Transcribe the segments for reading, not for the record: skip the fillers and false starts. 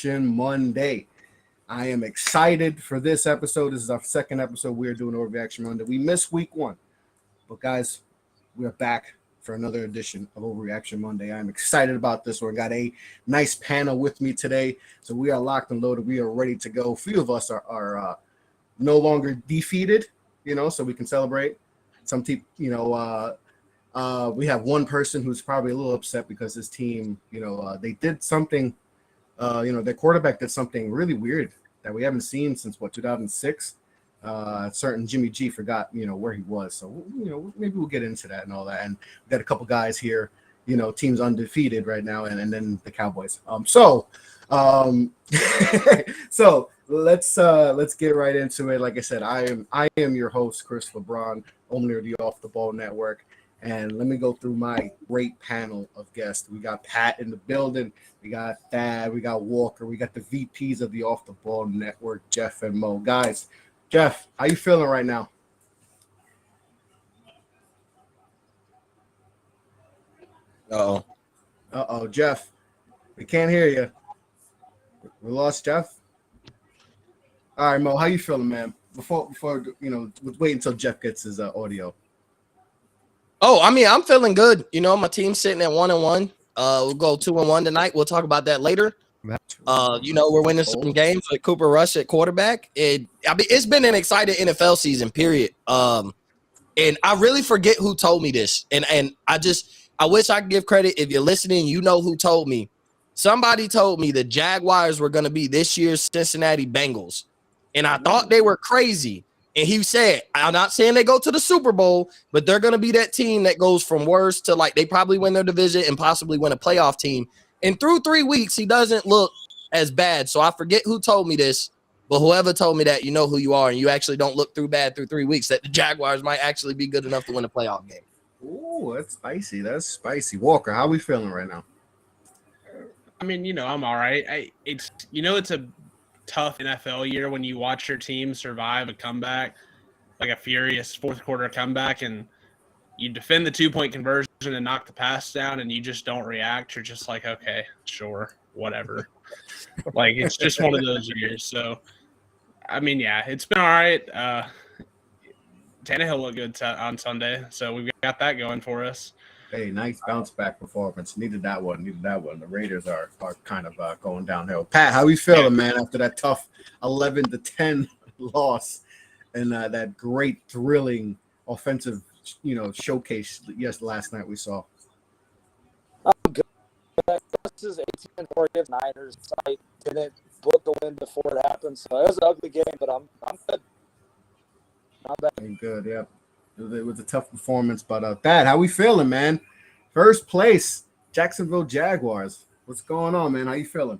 Overreaction Monday. I am excited for this episode. This is our second episode we're doing Overreaction Monday. We missed week 1, but guys, we're back for another edition of Overreaction Monday. I'm excited about this one. Got a nice panel with me today, so we are locked and loaded. We are ready to go. A few of us are no longer defeated, so we can celebrate. Some people, we have one person who's probably a little upset because his team, they did something, their quarterback did something really weird that we haven't seen since 2006. Certain Jimmy G forgot, where he was. So, maybe we'll get into that and all that. And we got a couple guys here, teams undefeated right now, and then the Cowboys. So let's get right into it. Like I said, I am your host, Chris LeBron, owner of the Off the Ball Network. And let me go through my great panel of guests. We got Pat in the building. We got Thad. We got Walker. We got the VPs of the Off the Ball Network, Jeff and Mo. Guys, Jeff, how you feeling right now? Uh-oh, Jeff. We can't hear you. We lost Jeff. All right, Mo, how you feeling, man? Before wait until Jeff gets his audio. Oh, I mean, I'm feeling good. My team's sitting at 1-1. We'll go 2-1 tonight. We'll talk about that later. We're winning some games with Cooper Rush at quarterback. It's been an exciting NFL season, period. And I really forget who told me this. And I wish I could give credit. If you're listening, you know who told me. Somebody told me the Jaguars were going to be this year's Cincinnati Bengals. And I thought they were crazy. And he said, I'm not saying they go to the Super Bowl, but they're going to be that team that goes from worst to they probably win their division and possibly win a playoff team. And through 3 weeks, he doesn't look as bad. So I forget who told me this, but whoever told me that, you know who you are, and you actually don't look through bad through 3 weeks, that the Jaguars might actually be good enough to win a playoff game. Oh, that's spicy. That's spicy. Walker, how are we feeling right now? I mean, I'm all right. It's a tough NFL year when you watch your team survive a comeback, like a furious fourth quarter comeback, and you defend the 2-point conversion and knock the pass down, and you just don't react. You're just like, okay, sure, whatever. It's just one of those years. So, I mean, yeah, it's been all right. Tannehill looked good on Sunday, so we've got that going for us. Hey, nice bounce back performance. Needed that one. The Raiders are kind of going downhill. Pat, how you feeling, man, after that tough 11-10 loss and that great thrilling offensive, showcase last night we saw? I'm good. This is 18-4 against Niners. I didn't book the win before it happened, so it was an ugly game, but I'm good. Not bad. I'm good, yeah. It was a tough performance, but Thad, how we feeling, man? First place, Jacksonville Jaguars. What's going on, man? How you feeling?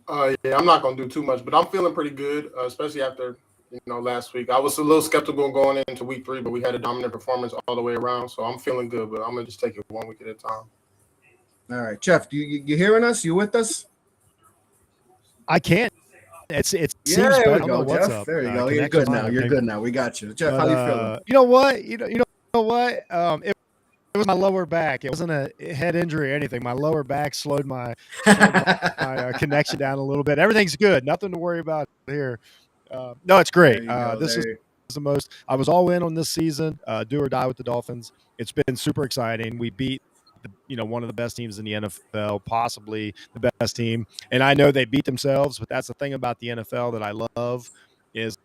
Yeah, I'm not gonna do too much, but I'm feeling pretty good, especially after last week. I was a little skeptical going into week 3, but we had a dominant performance all the way around, so I'm feeling good. But I'm gonna just take it 1 week at a time. All right, Jeff, you hearing us? You with us? I can't. It seems there we go, what's Jeff. up. There you go. You're good now. You're good now. We got you, Jeff. How you feeling? You know what? You know what? It was my lower back. It wasn't a head injury or anything. My lower back slowed my connection down a little bit. Everything's good. Nothing to worry about here. No, it's great. This is the most. I was all in on this season. Do or die with the Dolphins. It's been super exciting. We beat one of the best teams in the NFL, possibly the best team. And I know they beat themselves, but that's the thing about the NFL that I love is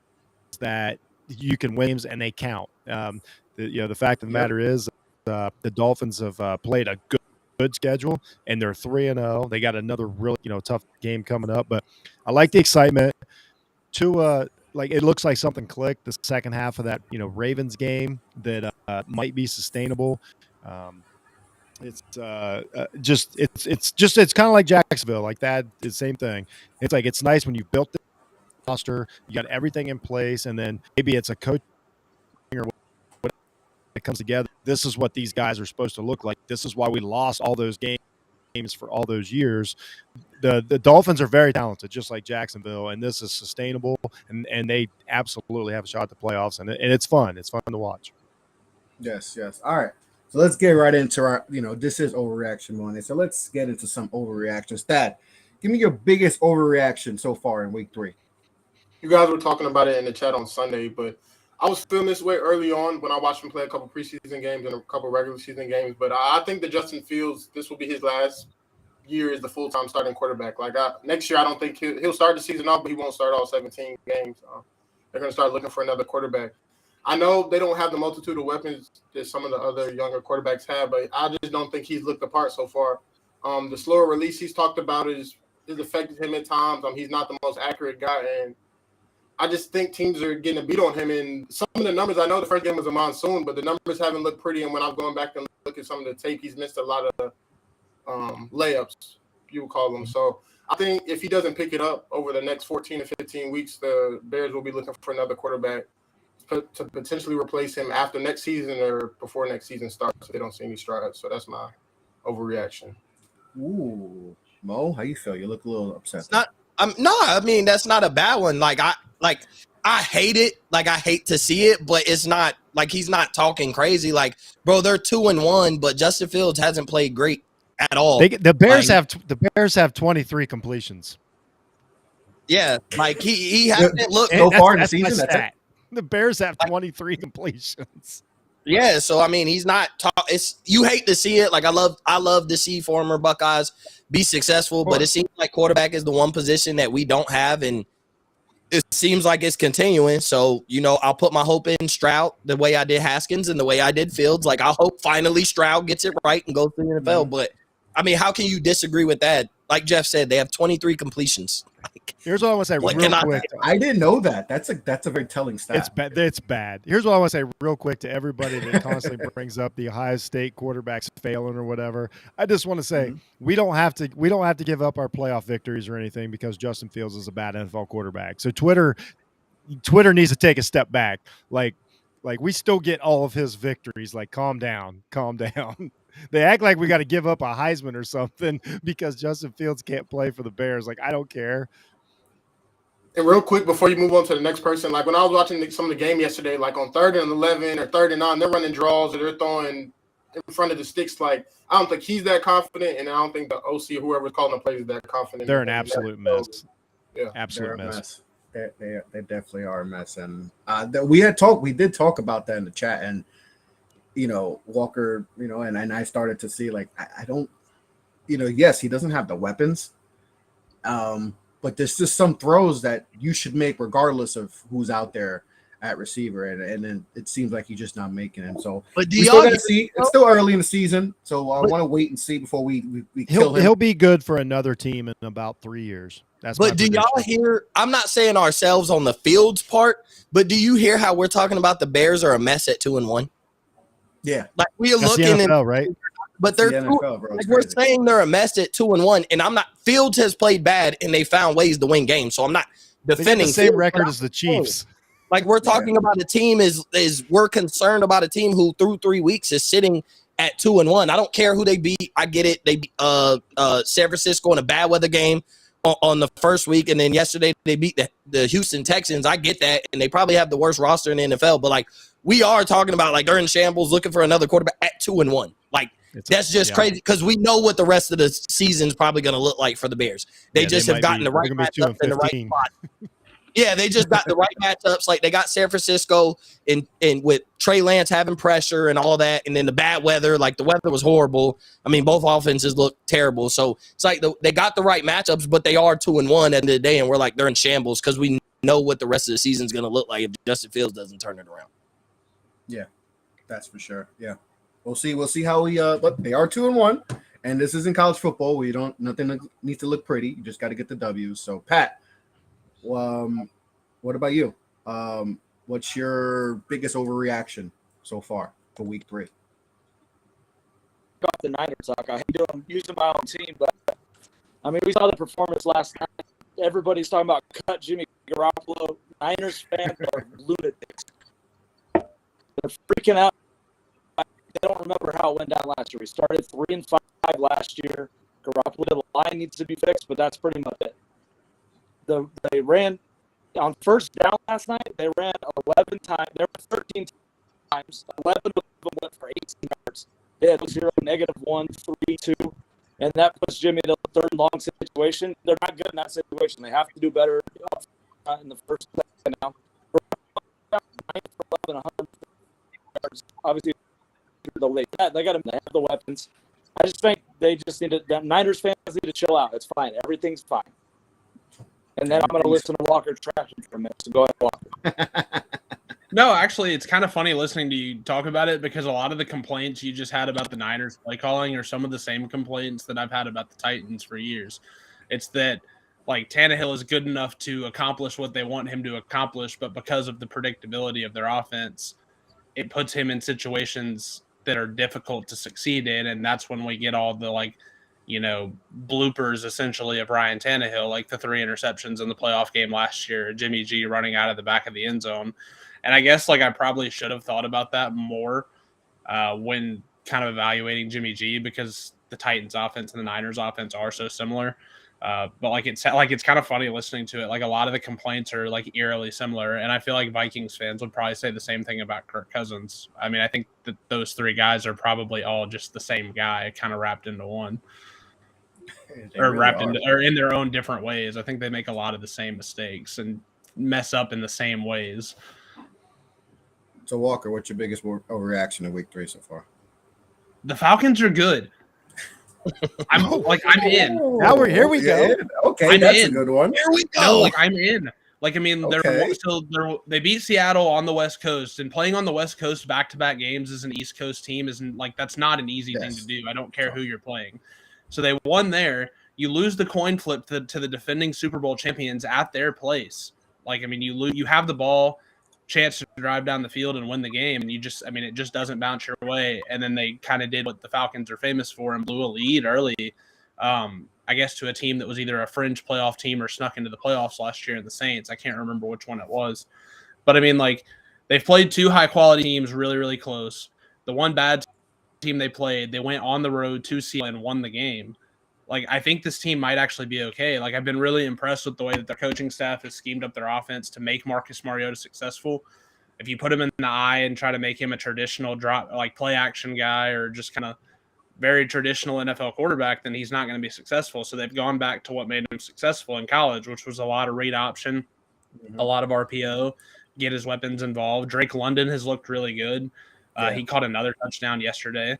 that you can win games and they count. The fact of the matter is the Dolphins have played a good schedule and they're 3-0. They got another really, tough game coming up, but I like the excitement it looks like something clicked the second half of that, Ravens game that might be sustainable. It's kind of like Jacksonville, like that. The same thing. It's nice when you built the roster, you got everything in place, and then maybe it's a coach or what it comes together. This is what these guys are supposed to look like. This is why we lost all those games for all those years. The Dolphins are very talented, just like Jacksonville, and this is sustainable, and they absolutely have a shot at the playoffs, and it's fun. It's fun to watch. Yes. All right. So let's get right into our, this is Overreaction Monday. So let's get into some overreactions. Thad, Give me your biggest overreaction so far in week 3. You guys were talking about it in the chat on Sunday, but I was feeling this way early on when I watched him play a couple preseason games and a couple regular season games. But I think that Justin Fields, this will be his last year as the full-time starting quarterback. Like next year, I don't think he'll start the season off, but he won't start all 17 games. They're going to start looking for another quarterback. I know they don't have the multitude of weapons that some of the other younger quarterbacks have, but I just don't think he's looked the part so far. The slower release he's talked about is affected him at times. He's not the most accurate guy, and I just think teams are getting a beat on him. And some of the numbers, I know the first game was a monsoon, but the numbers haven't looked pretty. And when I'm going back and look at some of the tape, he's missed a lot of layups, you would call them. So I think if he doesn't pick it up over the next 14 to 15 weeks, the Bears will be looking for another quarterback to potentially replace him after next season or before next season starts if they don't see any strides. So that's my overreaction. Ooh, Mo, how you feel? You look a little upset. No, I mean, that's not a bad one. I hate it. Like, I hate to see it, but it's not like he's not talking crazy. Like, bro, they're 2-1, but Justin Fields hasn't played great at all. The Bears have 23 completions. Yeah, like he hasn't looked so far in the season. That's it. The Bears have 23 completions. Yeah, so I mean, he's not. It's you hate to see it. Like I love to see former Buckeyes be successful, but it seems like quarterback is the one position that we don't have, and it seems like it's continuing. So I'll put my hope in Stroud the way I did Haskins and the way I did Fields. Like I hope finally Stroud gets it right and goes to the NFL. But I mean, how can you disagree with that? Like Jeff said, they have 23 completions. Here's what I want to say real quick. I didn't know that. That's a very telling stat. It's bad. It's bad. Here's what I want to say real quick to everybody that constantly brings up the Ohio State quarterbacks failing or whatever. I just want to say we don't have to give up our playoff victories or anything because Justin Fields is a bad NFL quarterback. So Twitter needs to take a step back. Like we still get all of his victories. Like calm down. They act like we got to give up a Heisman or something because Justin Fields can't play for the Bears. Like I don't care. And real quick, before you move on to the next person, like when I was watching some of the game yesterday, like on 3rd and 11 or 3rd and 9, they're running draws or they're throwing in front of the sticks. Like I don't think he's that confident, and I don't think the OC or whoever's calling the plays is that confident. They're an absolute mess. Yeah, absolute mess. They definitely are a mess, and we did talk about that in the chat, and Walker, and I started to see like I don't, yes, he doesn't have the weapons, but there's just some throws that you should make regardless of who's out there at receiver, and then it seems like he's just not making it. So, but do we still gotta see. It's still early in the season, so I want to wait and see before we kill him. He'll be good for another team in about 3 years. But do y'all hear? I'm not saying ourselves on the Fields part, but do you hear how we're talking about the Bears are a mess at 2-1? Yeah, like we are That's looking the NFL, right? But they're NFL, bro. like we're saying they're a mess at 2-1, and I'm not. Fields has played bad, and they found ways to win games. So I'm not defending the same Fields. record as the Chiefs. Like we're talking about a team is we're concerned about a team who through 3 weeks is sitting at 2-1. I don't care who they beat. I get it. They beat San Francisco in a bad weather game on the first week, and then yesterday they beat the Houston Texans. I get that, and they probably have the worst roster in the NFL. But like we are talking about, like they're in shambles, looking for another quarterback at 2-1. Like that's just crazy because we know what the rest of the season is probably going to look like for the Bears. They just have gotten the right matchup in the right spot. Yeah, they just got the right matchups. Like they got San Francisco and with Trey Lance having pressure and all that, and then the bad weather. Like the weather was horrible. I mean, both offenses look terrible. So it's like they got the right matchups, but they are 2-1 at the end of the day, and we're like they're in shambles because we know what the rest of the season is going to look like if Justin Fields doesn't turn it around. Yeah, that's for sure. Yeah, we'll see. We'll see how we. But they are 2-1, and this isn't college football. Nothing needs to look pretty. You just got to get the W's. So Pat. What about you? What's your biggest overreaction so far for week 3? Got the Niners talk. I hate using my own team, but I mean, we saw the performance last night. Everybody's talking about cut Jimmy Garoppolo. Niners fans are lunatics. They're freaking out. They don't remember how it went down last year. We started 3-5 last year. Garoppolo, the line needs to be fixed, but that's pretty much it. They ran on first down last night. They ran 11 times. There were 13 times. 11 of them went for 18 yards. They had 0, -1, 3, 2, and that puts Jimmy in a third and long situation. They're not good in that situation. They have to do better up front in the first second now. 9 for 11, 100 yards. Obviously, they got them. They have the weapons. I just think they just need to. The Niners fans need to chill out. It's fine. Everything's fine. And then I'm going to listen to Walker trash for a minute. So go ahead, Walker. No, actually, it's kind of funny listening to you talk about it because a lot of the complaints you just had about the Niners play calling are some of the same complaints that I've had about the Titans for years. It's that, like, Tannehill is good enough to accomplish what they want him to accomplish, but because of the predictability of their offense, it puts him in situations that are difficult to succeed in, and that's when we get all the, like, you know, bloopers essentially of Ryan Tannehill, like the 3 interceptions in the playoff game last year, Jimmy G running out of the back of the end zone. And I guess, like, I probably should have thought about that more when kind of evaluating Jimmy G, because the Titans offense and the Niners offense are so similar. But it's kind of funny listening to it. Like, a lot of the complaints are, like, eerily similar. And I feel like Vikings fans would probably say the same thing about Kirk Cousins. I mean, I think that those 3 guys are probably all just the same guy kind of wrapped into one. Or in their own different ways. I think they make a lot of the same mistakes and mess up in the same ways. So, Walker, what's your biggest overreaction in week 3 so far? The Falcons are good. I'm in. Now here we go. Okay, that's a good one. Here we go. No, like, I'm in. Like, I mean, Okay. they beat Seattle on the West Coast, and playing on the West Coast back-to-back games as an East Coast team isn't, like, that's not an easy thing to do. I don't care who you're playing. So they won there. You lose the coin flip to the defending Super Bowl champions at their place. Like, I mean, you have the ball, chance to drive down the field and win the game, and it just doesn't bounce your way. And then they kind of did what the Falcons are famous for and blew a lead early, I guess, to a team that was either a fringe playoff team or snuck into the playoffs last year in the Saints. I can't remember which one it was. But, I mean, like, they've played 2 high-quality teams really, really close. The one bad team they played, they went on the road to Seattle and won the game. Like, I think this team might actually be okay. Like, I've been really impressed with the way that their coaching staff has schemed up their offense to make Marcus Mariota successful. If you put him in the eye and try to make him a traditional drop, like, play action guy or just kind of very traditional NFL quarterback, then he's not going to be successful. So they've gone back to what made him successful in college, which was a lot of read option, a lot of RPO, get his weapons involved. Drake London has looked really good. He caught another touchdown yesterday.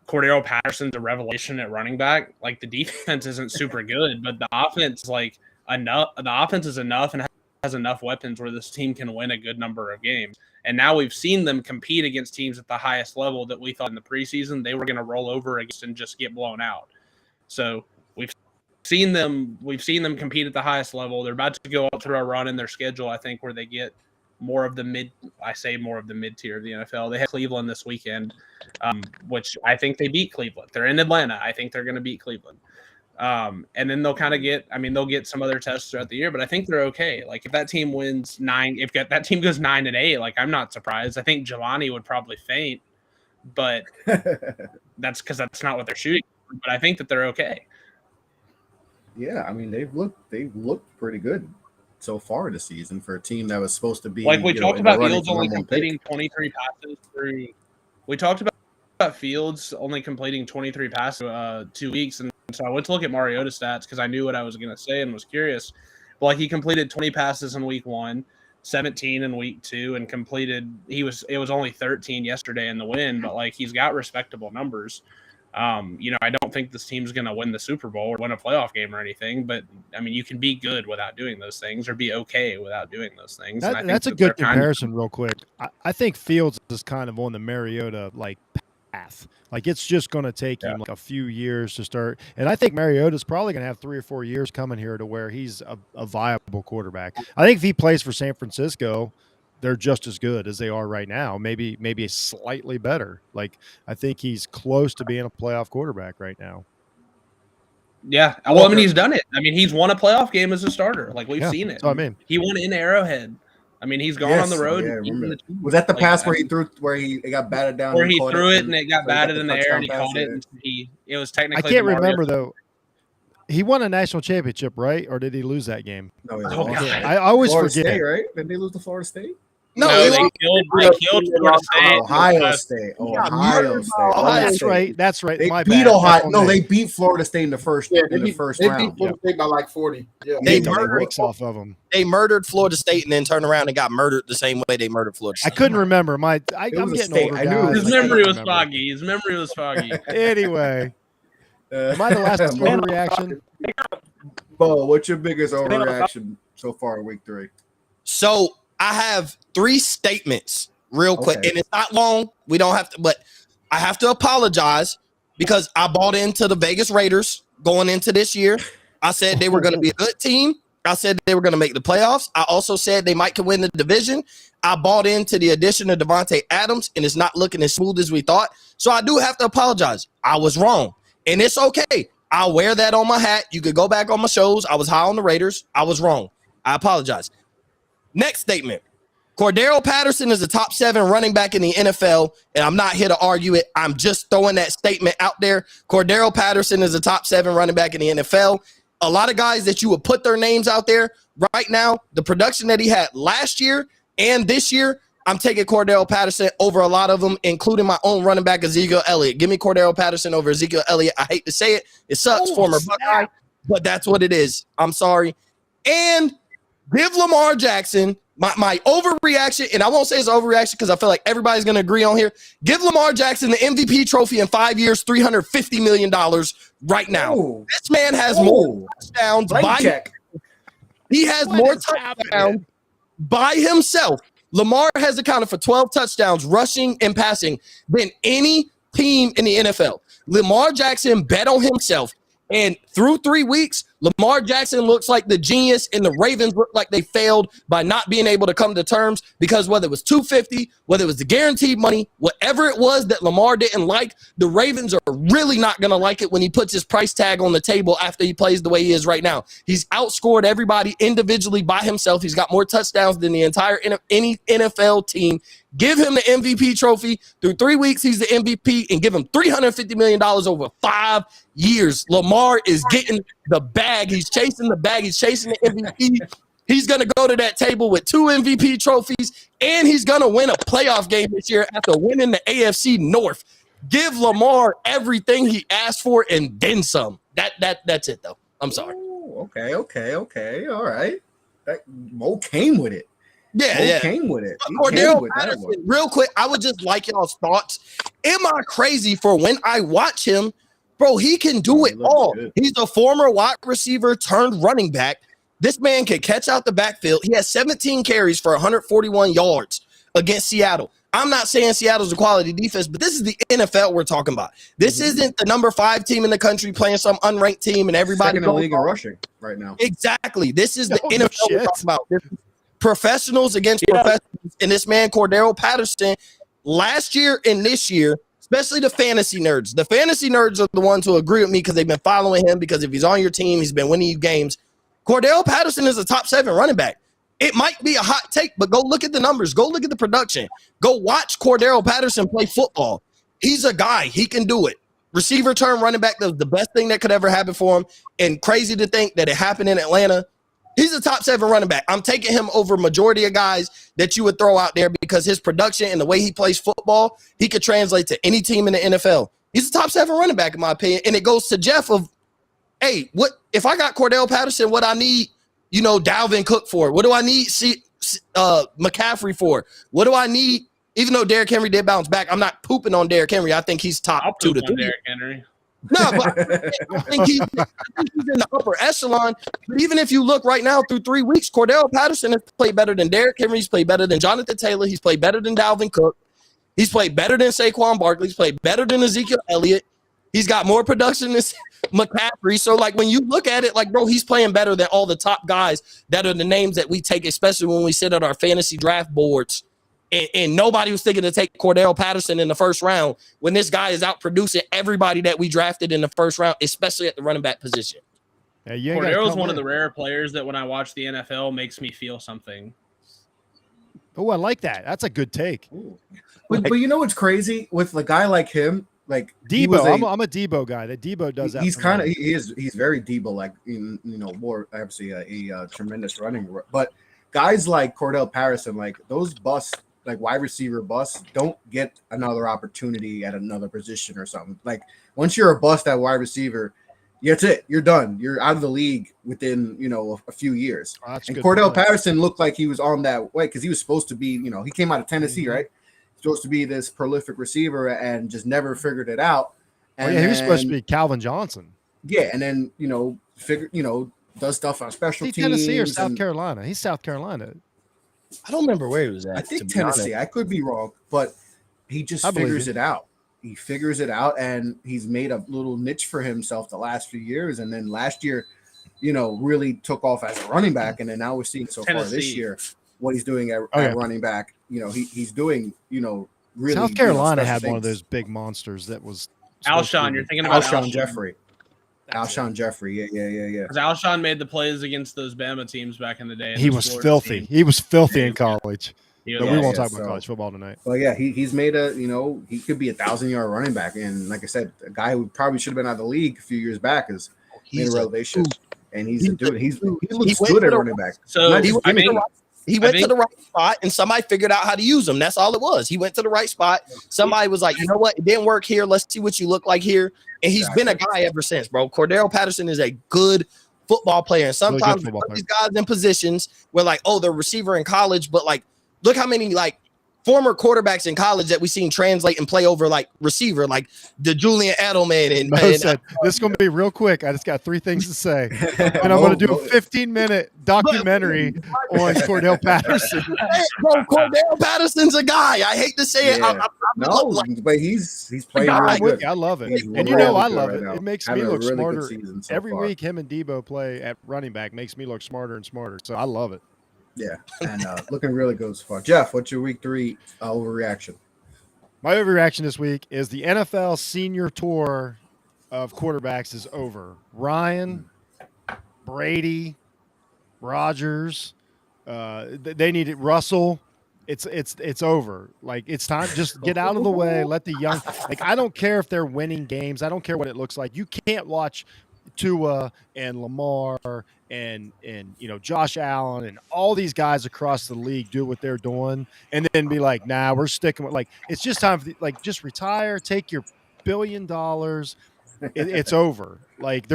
Cordell Patterson's a revelation at running back. Like, the defense isn't super good, but the offense, like, enough. The offense is enough and has enough weapons where this team can win a good number of games. And now we've seen them compete against teams at the highest level that we thought in the preseason they were going to roll over against and just get blown out. So we've seen them compete at the highest level. They're about to go up through a run in their schedule, I think, where they get more of the mid tier of the NFL. They had Cleveland this weekend, which I think they beat Cleveland. They're in Atlanta. I think they're going to beat Cleveland. And then they'll kind of they'll get some other tests throughout the year, but I think they're okay. Like, if that team wins 9, if that team goes 9-8, like, I'm not surprised. I think Jelani would probably faint, but that's because that's not what they're shooting for. But I think that they're okay. Yeah, I mean, they've looked pretty good so far this season for a team that was supposed to be, like, we talked about Fields only completing 23 passes through. We talked about Fields only completing 23 passes 2 weeks, and so I went to look at Mariota stats because I knew what I was going to say and was curious. But, like, he completed 20 passes in week 1, 17 in week 2, and it was only 13 yesterday in the win, but, like, he's got respectable numbers. I don't think this team's going to win the Super Bowl or win a playoff game or anything, but, I mean, you can be good without doing those things or be okay without doing those things. That's a good comparison real quick. I think Fields is kind of on the Mariota, like, path. Like, it's just going to take him like a few years to start. And I think Mariota's probably going to have 3 or 4 years coming here to where he's a viable quarterback. I think if he plays for San Francisco, they're just as good as they are right now, maybe slightly better. Like, I think he's close to being a playoff quarterback right now. Yeah. Well, I mean, he's done it. I mean, he's won a playoff game as a starter. Like, we've seen it. So, I mean, he won in Arrowhead. I mean, he's gone on the road. Was that the pass where he threw, where it got batted down? Where he threw it and it got batted in the air and he caught it. And it was technically. I can't remember though. He won a national championship, right? Or did he lose that game? No, I always Florida forget. State, right? Did they lose to Florida State? No, No, he they lost. killed Florida State. Ohio State. got Ohio murdered State. by Oh, Ohio that's State. right. That's right. They My beat bad. Ohio. That's on No, me. they beat Florida State in the first Yeah, in the first they round. beat Florida State by like 40. Yeah. They Beat the murdered- brakes off of them. They murdered Florida State and then turned around and got murdered the same way they murdered Florida I State. couldn't remember. I'm was getting a state. older, I knew it guys. was His a I can't memory was remember. foggy. His memory was foggy. Anyway, am I the last overreaction? Bo, what's your biggest overreaction so far in week 3? So I have 3 statements real quick, Okay. and it's not long. We don't have to, but I have to apologize because I bought into the Vegas Raiders going into this year. I said they were going to be a good team. I said they were going to make the playoffs. I also said they might can win the division. I bought into the addition of Devontae Adams, and it's not looking as smooth as we thought. So I do have to apologize. I was wrong, and it's okay. I'll wear that on my hat. You could go back on my shows. I was high on the Raiders. I was wrong. I apologize. Next statement. Cordero Patterson is a top 7 running back in the NFL, and I'm not here to argue it. I'm just throwing that statement out there. Cordero Patterson is a top 7 running back in the NFL. A lot of guys that you would put their names out there right now, the production that he had last year and this year, I'm taking Cordell Patterson over a lot of them, including my own running back, Ezekiel Elliott. Give me Cordell Patterson over Ezekiel Elliott. I hate to say it. It sucks, former Buckeye, but that's what it is. I'm sorry. And give Lamar Jackson my overreaction, and I won't say it's overreaction because I feel like everybody's going to agree on here. Give Lamar Jackson the MVP trophy in 5 years, $350 million right now. Ooh. This man has more touchdowns Blank check. He has What more is touchdowns happening? by himself. Lamar has accounted for 12 touchdowns rushing and passing than any team in the NFL. Lamar Jackson bet on himself. And through 3 weeks, Lamar Jackson looks like the genius, and the Ravens look like they failed by not being able to come to terms because whether it was $250, whether it was the guaranteed money, whatever it was that Lamar didn't like, the Ravens are really not going to like it when he puts his price tag on the table after he plays the way he is right now. He's outscored everybody individually by himself. He's got more touchdowns than the entire any NFL team. Give him the MVP trophy. Through 3 weeks, he's the MVP, and give him $350 million over 5 years. Lamar is getting the bag. He's chasing the bag. He's chasing the MVP. He's going to go to that table with 2 MVP trophies, and he's going to win a playoff game this year after winning the AFC North. Give Lamar everything he asked for and then some. That's it, though. I'm sorry. Ooh, okay. All right. Mo came with it. Yeah. Came with it. He Cordell came with that Patterson, one. real quick, I would just like y'all's thoughts. Am I crazy for when I watch him? Bro, he can do He it looks all. good. He's a former wide receiver turned running back. This man can catch out the backfield. He has 17 carries for 141 yards against Seattle. I'm not saying Seattle's a quality defense, but this is the NFL we're talking about. This isn't the number 5 team in the country playing some unranked team and everybody Second in the goes league in off. rushing right now. Exactly. This is the No NFL we're shit. talking about. This is professionals against professionals. And this man, Cordero Patterson, last year and this year, especially the fantasy nerds. The fantasy nerds are the ones who agree with me because they've been following him because if he's on your team, he's been winning you games. Cordell Patterson is a top 7 running back. It might be a hot take, but go look at the numbers. Go look at the production. Go watch Cordell Patterson play football. He's a guy. He can do it. Receiver turn running back, that was the best thing that could ever happen for him. And crazy to think that it happened in Atlanta. He's a top 7 running back. I'm taking him over majority of guys that you would throw out there because his production and the way he plays football, he could translate to any team in the NFL. He's a top 7 running back, in my opinion. And it goes to Jeff of, hey, what if I got Cordell Patterson, what I need, Dalvin Cook for? What do I need McCaffrey for? What do I need? Even though Derrick Henry did bounce back, I'm not pooping on Derrick Henry. I think he's top I'll 2 to poop on 3. Derrick Henry. No, but I think he's in the upper echelon. But even if you look right now through 3 weeks, Cordell Patterson has played better than Derrick Henry. He's played better than Jonathan Taylor. He's played better than Dalvin Cook. He's played better than Saquon Barkley. He's played better than Ezekiel Elliott. He's got more production than McCaffrey. So, when you look at it, bro, he's playing better than all the top guys that are the names that we take, especially when we sit at our fantasy draft boards. And nobody was thinking to take Cordell Patterson in the first round when this guy is out producing everybody that we drafted in the first round, especially at the running back position. Yeah, you ain't gotta Cordero's come one of in. the rare players that when I watch the NFL makes me feel something. Oh, I like that. That's a good take. But you know what's crazy with a guy like him? He was Debo. I'm a Debo guy. That Debo does that. He's for kind of me. he's very Debo, more obviously a tremendous running. But guys like Cordell Patterson, like those busts, like wide receiver busts, don't get another opportunity at another position or something. Like once you're a bust at wide receiver, that's it. You're done. You're out of the league within, a few years. Oh, that's and good Cordell point. Patterson looked like he was on that way because he was supposed to be, he came out of Tennessee, right? Supposed to be this prolific receiver and just never figured it out. And he was supposed to be Calvin Johnson. Yeah, and then does stuff on special teams. Tennessee or South Carolina? He's South Carolina. I don't remember where he was at. I think Tennessee. I could be wrong, but he just figures it out. He figures it out, and he's made a little niche for himself the last few years. And then last year, really took off as a running back, and then now we're seeing so far this year what he's doing at running back. He's doing really. South Carolina had one of those big monsters that was Alshon. You're thinking about Alshon Jeffrey. Alshon Jeffrey, yeah. Because Alshon made the plays against those Bama teams back in the day. He was filthy. He was filthy in college. But we won't talk about college football tonight. Well, yeah, he's made he could be 1,000-yard running back, and like I said, a guy who probably should have been out of the league a few years back is made a revelation, and he looks good at running back. So he went to the right spot, and somebody figured out how to use him. That's all it was. He went to the right spot. Somebody was like, you know what? It didn't work here. Let's see what you look like here. And he's been a guy ever since, bro. Cordell Patterson is a good football player. And sometimes we put these guys in positions where, like, they're receiver in college, but, like, look how many, like, former quarterbacks in college that we've seen translate and play over, like, receiver, like the Julian Edelman. And said, this is going to be real quick. I just got 3 things to say. And I'm going to do a 15-minute documentary on Cordell Patterson. Bro, Cordell Patterson's a guy. I hate to say it. But he's playing really good. I love it. He's and really I love right it. now. It makes me look smarter. Every week him and Debo play at running back makes me look smarter and smarter. So I love it. Yeah, and looking really good so far. Jeff, what's your week 3 overreaction? My overreaction this week is the NFL senior tour of quarterbacks is over. Ryan, Brady, Rodgers, they need it. Russell, it's over. Like, it's time. Just get out of the way. Let the young. Like, I don't care if they're winning games. I don't care what it looks like. You can't watch Tua and Lamar and Josh Allen and all these guys across the league do what they're doing and then be like, nah, we're sticking with, like, it's just time for just retire, take your $1 billion. It's over. Like,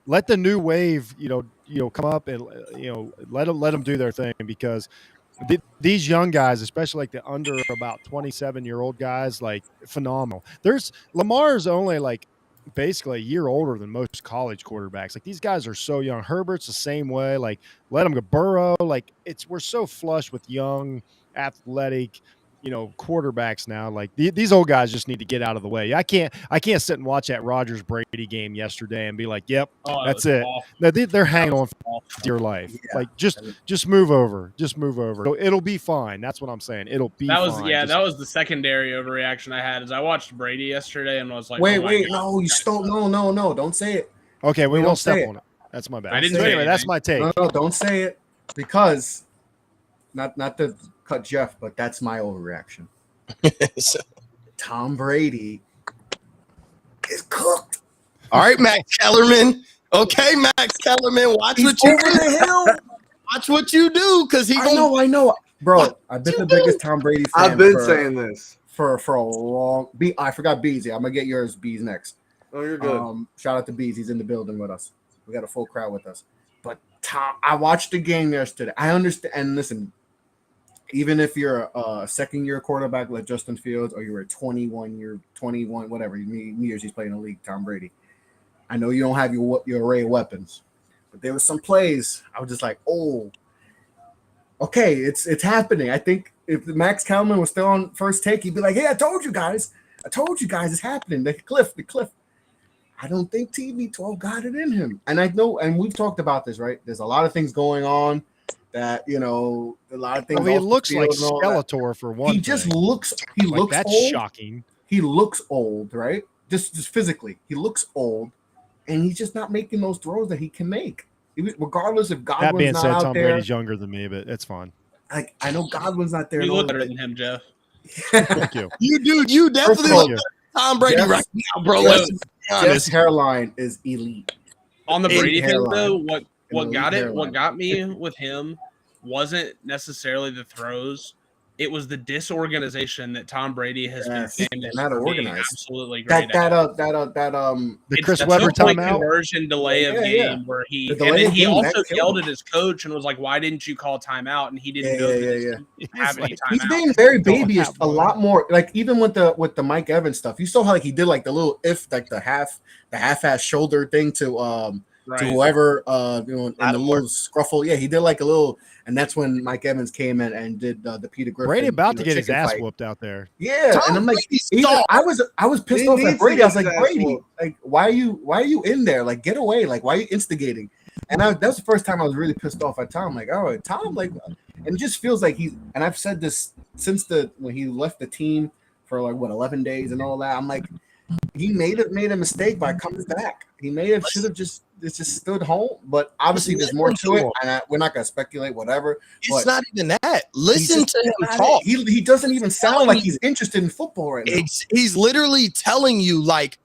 let the new wave, come up and, let them do their thing, because these young guys, especially like the under about 27-year-old guys, like, phenomenal. Lamar's only like basically a year older than most college quarterbacks. Like, these guys are so young. Herbert's the same way. Like, let them go. Burrow, like, we're so flush with young, athletic, quarterbacks now. Like, these old guys just need to get out of the way. I can't sit and watch that Rodgers Brady game yesterday and be like, yep, that's it. No, they're hanging on for dear life. Yeah. Like, just move over. Just move over. So it'll be fine. That's what I'm saying. It'll be fine. That was the secondary overreaction I had. Is I watched Brady yesterday and was like, wait, no, you stole. No, don't say it. Okay, we won't step on it. That's my bad. I didn't say anyway, that's my take. No, don't say it, because not to cut Jeff, but that's my overreaction. Tom Brady is cooked. All right, Max Kellerman. Okay, Max Kellerman, watch what you do. Watch what you do, because I know, bro. I've been the biggest Tom Brady fan. I've been saying this for a long. I forgot Beezy. I'm gonna get yours, Bees, next. Oh, you're good. Shout out to Bees. He's in the building with us. We got a full crowd with us. But Tom, I watched the game yesterday. I understand. And listen, even if you're a second-year quarterback like Justin Fields, or you're a 21, whatever years he's playing in the league, Tom Brady, I know you don't have your array of weapons, but there were some plays I was just like, oh, okay, it's happening. I think if Max Kellerman was still on first take, he'd be like, hey, I told you guys, it's happening. The cliff. I don't think TB12 got it in him. And I know, and we've talked about this, right? There's a lot of things going on that, a lot of things. He looks like Skeletor for one. He just looks, looks that's old. Shocking. He looks old, right? Just physically. He looks old, and he's just not making those throws that he can make. Regardless if Godwin's that being not said, out Tom there. Brady's younger than me, but it's fine. Like, I know Godwin's not there. You look better than him, Jeff. Thank you. You definitely look better than Tom Brady right now, bro. Jeff's hairline is elite. On the Brady thing, though, what Elite got hairline. me with him wasn't necessarily the throws. It was the disorganization that Tom Brady has been famous not for being organized. absolutely great The It's Chris the Webber two-point timeout. conversion delay of game where The delay and then of he game, also that killed yelled him. at his coach and was like, "Why didn't you call timeout?" And he didn't know that his team didn't have any He's timeout. being very Don't babyish have a one. lot more. Like even with the Mike Evans stuff, you saw how like he did like the little the half-ass shoulder thing to whoever in the little scruffle. Yeah, he did like a little, and that's when Mike Evans came in and did the Peter Griffin. Brady about to get his chicken ass fight. whooped out there. Yeah, and I'm like, I was pissed He off needs at to Brady. get I was like, his ass Brady, whooped. like why are you in there? Like get away! Like why are you instigating? And that was the first time I was really pissed off at Tom. Like, oh, Tom, like, and it just feels like and I've said this since when he left the team for like 11 days and all that. I'm like, he made a mistake by coming back. He should have just stood home. But obviously, there's more to it, and we're not gonna speculate. Whatever. It's not even that. Listen to him talk. He doesn't even sound like he's interested in football right now. He's literally telling you, like,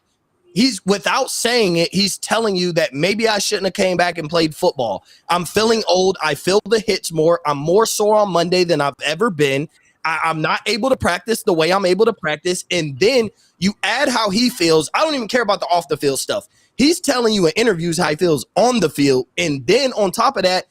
he's without saying it, he's telling you that maybe I shouldn't have came back and played football. I'm feeling old. I feel the hits more. I'm more sore on Monday than I've ever been. I'm not able to practice the way I'm able to practice. And then you add how he feels. I don't even care about the off the field stuff. He's telling you in interviews how he feels on the field. And then on top of that,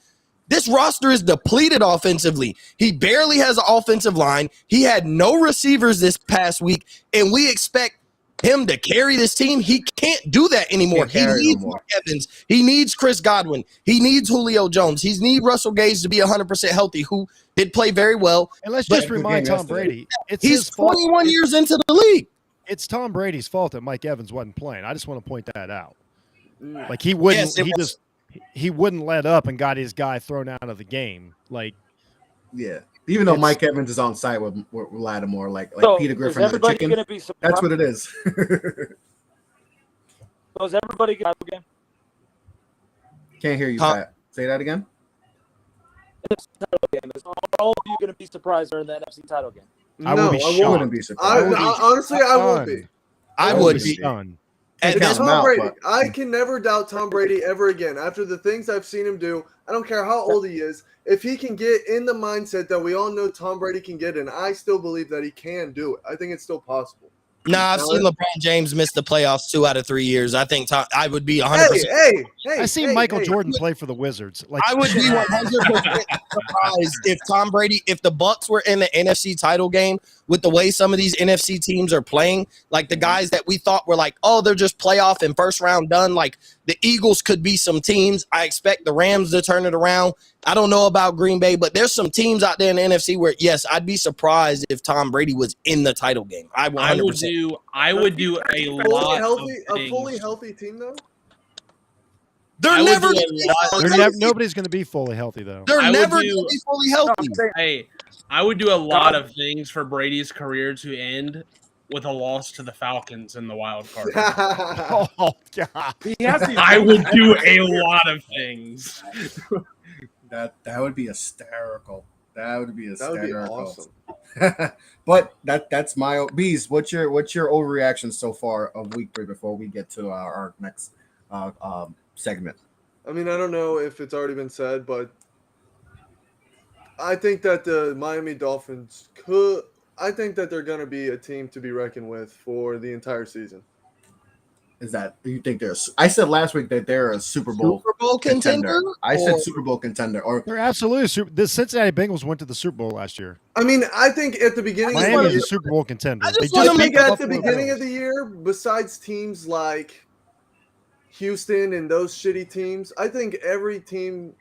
this roster is depleted offensively. He barely has an offensive line. He had no receivers this past week. And we expect him to carry this team. He can't do that anymore. He needs Mike Evans. He needs Chris Godwin. He needs Julio Jones. He needs Russell Gage to be 100% healthy, who did play very well. And let's just remind Tom Brady, he's 21 years into the league. It's Tom Brady's fault that Mike Evans wasn't playing. I just want to point that out. Like he wouldn't, he wouldn't let up and got his guy thrown out of the game. Like, yeah. Even though Mike Evans is on site with Lattimore, like So, Peter Griffin is and the everybody chicken. gonna be surprised? That's what it is. So is everybody going to again? Can't hear you, Pat. Say that again. Is all of you going to be surprised during the NFC title game? I would be shocked. wouldn't be surprised. Honestly, I would be. I would be. Stunned. It's Tom Brady. I can never doubt Tom Brady ever again. After the things I've seen him do, I don't care how old he is. If he can get in the mindset that we all know Tom Brady can get in, I still believe that he can do it. I think it's still possible. Nah, I've seen LeBron James miss the playoffs 2 out of 3 years. I think I would be 100%. Hey, I seen Michael Jordan play for the Wizards. Like, I would be 100% surprised if Tom Brady, if the Bucks were in the NFC title game with the way some of these NFC teams are playing, like the guys that we thought were like, oh, they're just playoff and first round done. Like the Eagles could be some teams. I expect the Rams to turn it around. I don't know about Green Bay, but there's some teams out there in the NFC where, yes, I'd be surprised if Tom Brady was in the title game. I would 100%. I would do a lot of a fully healthy team though. Nobody's going to be fully healthy though. They're never going to be fully healthy. Hey, I would do a lot of things for Brady's career to end with a loss to the Falcons in the wild card. Oh God! I would do a lot of things. That would be hysterical. That would be awesome. But that's my Bees. What's your overreaction so far of week 3 before we get to our next segment? I mean, I don't know if it's already been said, but I think that the Miami Dolphins I think that they're going to be a team to be reckoned with for the entire season. Is that you think I said last week that they're a Super Bowl contender? I said Super Bowl contender. Or they're absolutely the Cincinnati Bengals went to the Super Bowl last year. I mean, I think at the beginning Miami is a Super Bowl contender. I think at the beginning of the year, besides teams like Houston and those shitty teams, I think every team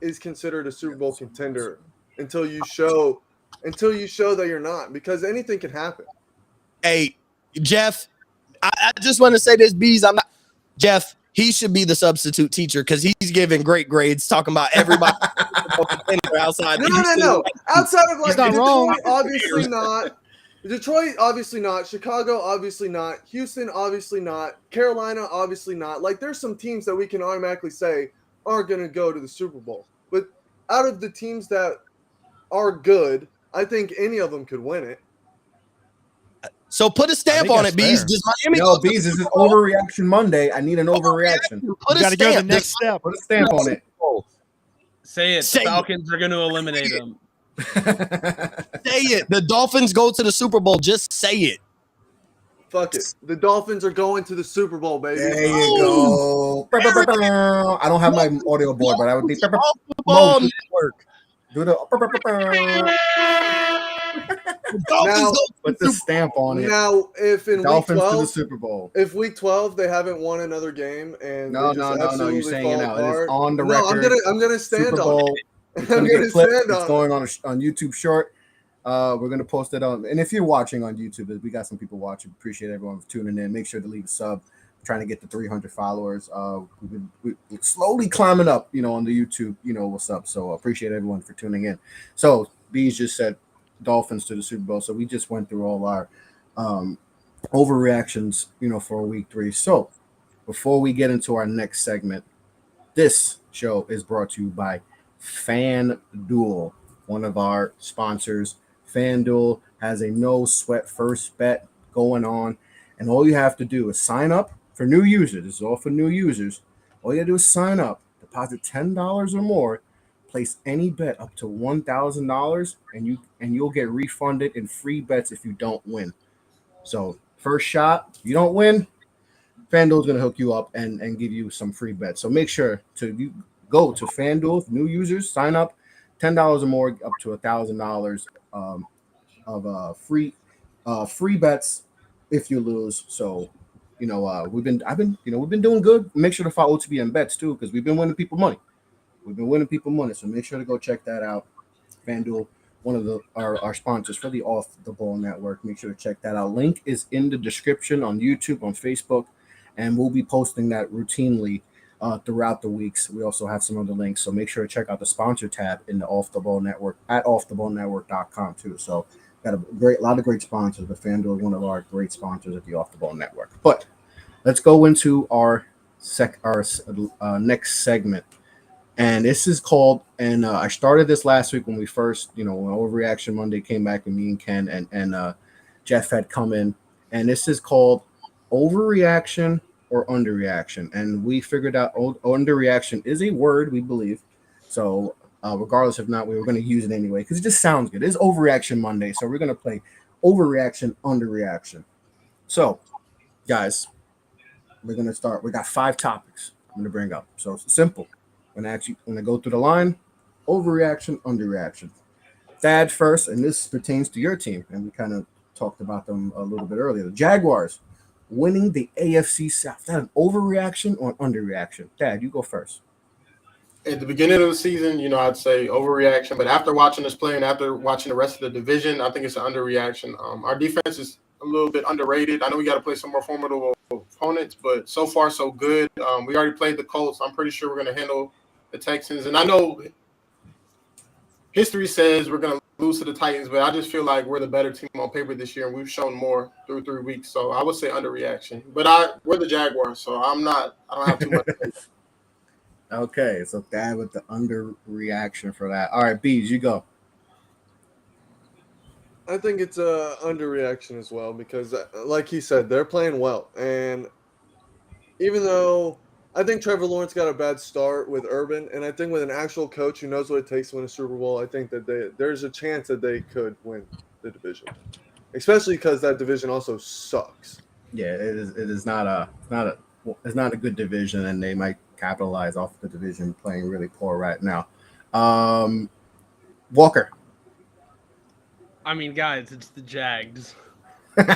is considered a Super Bowl contender until you show that you're not, because anything can happen. Hey, Jeff, I just want to say this, Bees. Jeff. He should be the substitute teacher because he's giving great grades, talking about everybody outside. No. Outside of like Detroit, wrong. obviously not. Detroit, obviously not. Chicago, obviously not. Houston, obviously not. Carolina, obviously not. Like, there's some teams that we can automatically say are going to go to the Super Bowl. But out of the teams that are good, I think any of them could win it. So put a stamp on it, Bees. Does Miami Bees, this is Overreaction Monday. I need an overreaction. Put a got to go to the next step. Put a stamp on it. Say it. Say The Falcons are going to eliminate them. Say it. The Dolphins go to the Super Bowl. Just say it. Fuck it. The Dolphins are going to the Super Bowl, baby. There you go. I don't have my audio board, but I would be Off the ball Moses. network. Do the The Dolphins Now- go to put the the Super stamp on it. Now, if in week Dolphins to the 12, Super Bowl. if week 12 they haven't won another game and No, they just no. You're absolutely saying it fall now. It is apart, on the no, record. I'm gonna stand Super on Bowl. it. It's I'm gonna gonna get clipped. stand It's on going it. on YouTube Short. We're gonna post it on. And if you're watching on YouTube, we got some people watching. Appreciate everyone for tuning in. Make sure to leave a sub. Trying to get to 300 followers. We're slowly climbing up, on the YouTube. What's up? So appreciate everyone for tuning in. So Bees just said Dolphins to the Super Bowl. So we just went through all our overreactions, for week 3. So before we get into our next segment, this show is brought to you by FanDuel, one of our sponsors. FanDuel has a no sweat first bet going on, and all you have to do is sign up for new users. This is all for new users. All you have to do is sign up, deposit $10 or more, place any bet up to $1,000, and you'll get refunded in free bets if you don't win. So first shot, you don't win, FanDuel's going to hook you up and give you some free bets. So make sure to go to FanDuel, new users, sign up, $10 or more, up to $1,000 of free bets if you lose. So we've been doing good. Make sure to follow OTBN bets too, because we've been winning people money. So make sure to go check that out. FanDuel, one of our sponsors for the Off the Ball Network. Make sure to check that out. Link is in the description on YouTube, on Facebook, and we'll be posting that routinely throughout the weeks. We also have some other links, so make sure to check out the sponsor tab in the Off the Ball Network at offtheballnetwork.com too. So got a lot of great sponsors, but FanDuel is one of our great sponsors at the Off the Ball Network. But let's go into our next segment. And this is called, and I started this last week when we first, when Overreaction Monday came back and me and Ken and Jeff had come in. And this is called Overreaction or Underreaction. And we figured out underreaction is a word, we believe. So regardless if not, we were going to use it anyway because it just sounds good. It's Overreaction Monday. So we're going to play Overreaction, Underreaction. So, guys, we're going to start. We got 5 topics I'm going to bring up. So it's simple. When I go through the line, overreaction, underreaction. Thad first, and this pertains to your team, and we kind of talked about them a little bit earlier. The Jaguars winning the AFC South. Is that an overreaction or an underreaction? Thad, you go first. At the beginning of the season, I'd say overreaction, but after watching us play and after watching the rest of the division, I think it's an underreaction. Our defense is a little bit underrated. I know we got to play some more formidable opponents, but so far so good. We already played the Colts. I'm pretty sure we're going to handle the Texans, and I know history says we're going to lose to the Titans, but I just feel like we're the better team on paper this year, and we've shown more through 3 weeks. So I would say underreaction, but we're the Jaguars, so I don't have too much. Okay, so Thad with the underreaction for that. All right, Bees, you go. I think it's a underreaction as well because, like he said, they're playing well, and even though I think Trevor Lawrence got a bad start with Urban, and I think with an actual coach who knows what it takes to win a Super Bowl, I think that there's a chance that they could win the division, especially because that division also sucks. Yeah, it is not a good division, and they might capitalize off the division playing really poor right now. Walker. I mean, guys, it's the Jags. We've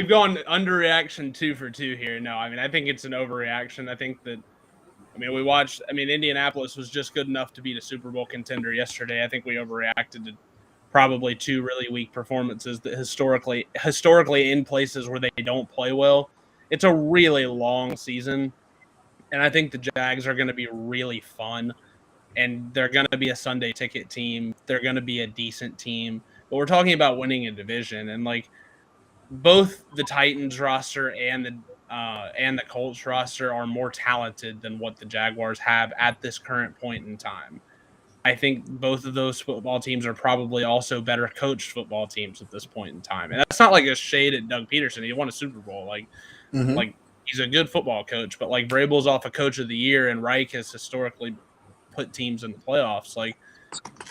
gone underreaction 2 for 2 here. No, I think it's an overreaction. I think that, Indianapolis was just good enough to beat a Super Bowl contender yesterday. I think we overreacted to probably 2 really weak performances that historically in places where they don't play well. It's a really long season, and I think the Jags are going to be really fun, and they're going to be a Sunday ticket team. They're going to be a decent team, but we're talking about winning a division, and both the Titans roster and the Colts roster are more talented than what the Jaguars have at this current point in time. I think both of those football teams are probably also better coached football teams at this point in time. And that's not like a shade at Doug Peterson. He won a Super Bowl. he's a good football coach, but like Vrabel's off a coach of the year, and Reich has historically put teams in the playoffs. Like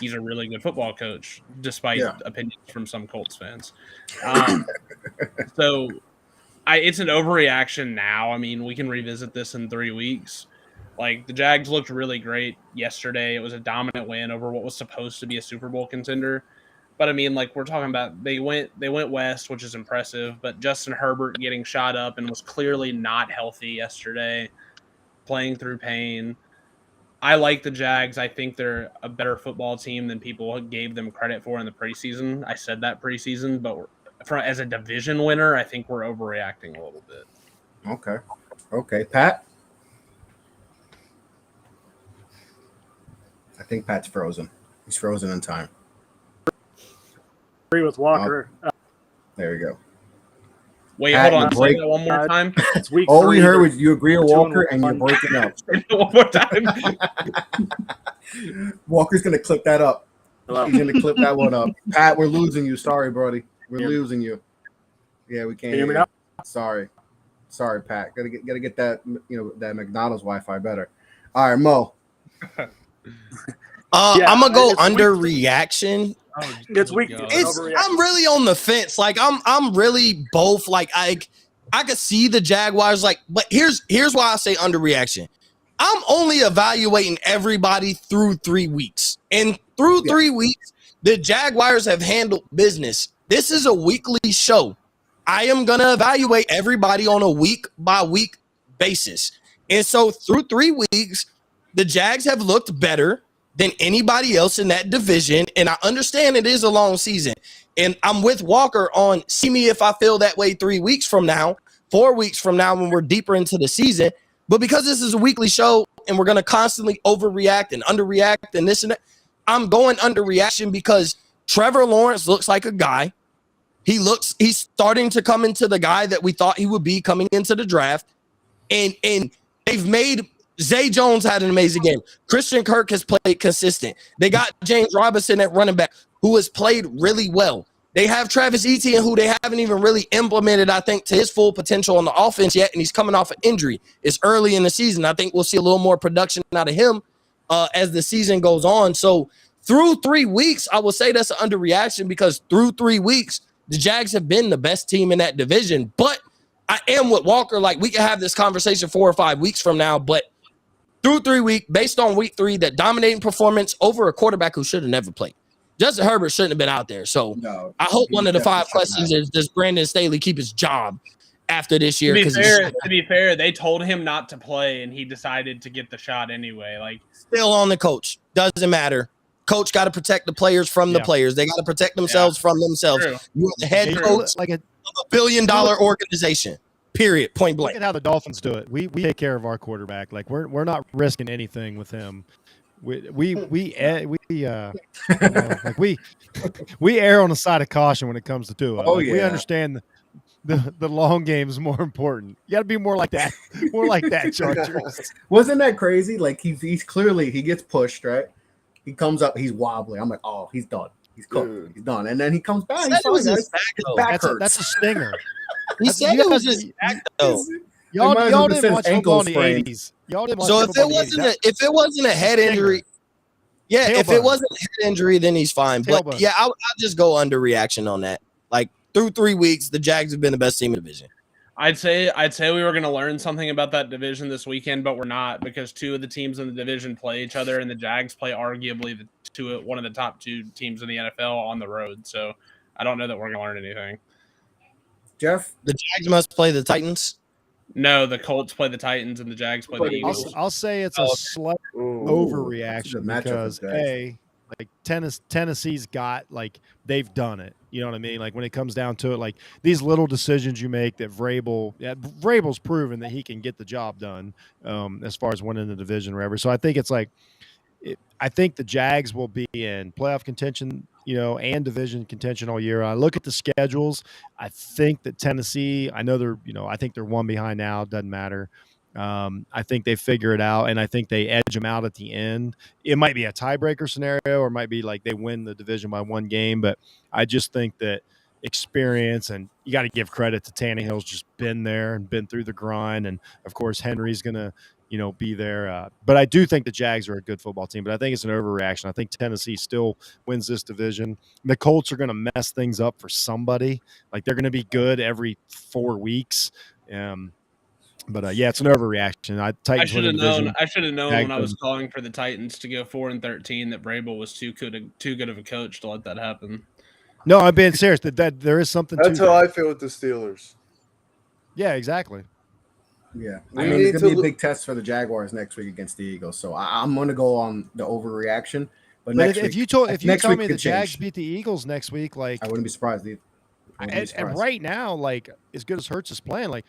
he's a really good football coach, despite opinions from some Colts fans. So it's an overreaction now. I mean, we can revisit this in 3 weeks. Like the Jags looked really great yesterday. It was a dominant win over what was supposed to be a Super Bowl contender. But I mean, like we're talking about, they went west, which is impressive. But Justin Herbert getting shot up and was clearly not healthy yesterday, playing through pain. I like the Jags. I think they're a better football team than people gave them credit for in the preseason. I said that preseason, but as a division winner, I think we're overreacting a little bit. Okay, Pat. I think Pat's frozen. He's frozen in time. Agree with Walker. There we go. Wait, Pat, hold on. Say that one more time. It's week All 3. we heard was you agree with Walker and you're 2-1. breaking up. Say that one more time. Walker's going to clip that up. Hello? He's going to clip that one up. Pat, we're losing you. Sorry, Brody. We're losing you. Yeah, we can't Can you hear me you. now? Sorry, Pat. Gotta get that that McDonald's Wi-Fi better. All right, Mo. I'm gonna go it's underreaction. It's week. I'm really on the fence. Like I'm really both. Like I could see the Jaguars. Like, but here's why I say underreaction. I'm only evaluating everybody through 3 weeks, and through 3 weeks, the Jaguars have handled business. This is a weekly show. I am gonna evaluate everybody on a week by week basis, and so through 3 weeks, the Jags have looked better than anybody else in that division. And I understand it is a long season. And I'm with Walker on see me if I feel that way 3 weeks from now, 4 weeks from now when we're deeper into the season. But because this is a weekly show and we're going to constantly overreact and underreact and this and that, I'm going underreaction because Trevor Lawrence looks like a guy. He's starting to come into the guy that we thought he would be coming into the draft. And they've made Zay Jones had an amazing game. Christian Kirk has played consistent. They got James Robinson at running back, who has played really well. They have Travis Etienne, who they haven't even really implemented, I think, to his full potential on the offense yet, and he's coming off an injury. It's early in the season. I think we'll see a little more production out of him as the season goes on. So through 3 weeks, I will say that's an underreaction because through 3 weeks, the Jags have been the best team in that division. But I am with Walker. Like, we can have this conversation 4 or 5 weeks from now, but through 3 weeks, based on week 3, that dominating performance over a quarterback who should have never played. Justin Herbert shouldn't have been out there. So I hope one of the 5 questions is, does Brandon Staley keep his job after this year? To be fair, they told him not to play, and he decided to get the shot anyway. Like, still on the coach. Doesn't matter. Coach got to protect the players from the players. They got to protect themselves from themselves. True. You're the head coach of a $1 billion organization. Period. Point blank. Look at how the Dolphins do it. We take care of our quarterback. Like we're not risking anything with him. We err on the side of caution when it comes to Tua. Oh, We understand the long game is more important. You got to be more like that. More like that, Chargers. Wasn't that crazy? Like he's clearly he gets pushed, right? He comes up, he's wobbly. I'm like, oh, he's done. He's cooked. He's done. And then he comes back. He's fine, guys. His back hurts. That's a stinger. He said it was his back, though. Y'all didn't watch football in the 80s. Y'all didn't watch So football in the 80s. if it wasn't a head injury, if it wasn't a head injury, then he's fine. But Tailbone. yeah, I'll just go underreaction on that. Like through 3 weeks, the Jags have been the best team in the division. I'd say we were going to learn something about that division this weekend, but we're not because 2 of the teams in the division play each other, and the Jags play arguably one of the top 2 teams in the NFL on the road. So I don't know that we're going to learn anything. Jeff? The Jags must play the Titans. No, the Colts play the Titans and the Jags play the Eagles. I'll say it's a slight overreaction because like Tennessee's got like they've done it. You know what I mean? Like when it comes down to it, like these little decisions you make that Vrabel's proven that he can get the job done as far as winning the division or whatever. So I think it's like I think the Jags will be in playoff contention, and division contention all year. I look at the schedules. I think that Tennessee, I know I think they're 1 behind now. Doesn't matter. I think they figure it out, and I think they edge them out at the end. It might be a tiebreaker scenario, or it might be like they win the division by 1 game. But I just think that experience, and you got to give credit to Tannehill's just been there and been through the grind, and of course Henry's gonna be there. But I do think the Jags are a good football team, but I think it's an overreaction. I think Tennessee still wins this division. The Colts are going to mess things up for somebody. Like they're going to be good every 4 weeks. But yeah, it's an overreaction. I should have known. I should have known when I was calling for the Titans to go 4-13 that Vrabel was too good of a coach to let that happen. No, I'm being serious. That there is something. That's to how that. I feel with the Steelers. Yeah, exactly. Yeah, I mean, it's going to be a big test for the Jaguars next week against the Eagles. So I'm going to go on the overreaction. But next if week, you told me the Jags change. beat the Eagles next week, like I wouldn't be surprised either. And right now, like as good as Hurts is playing, like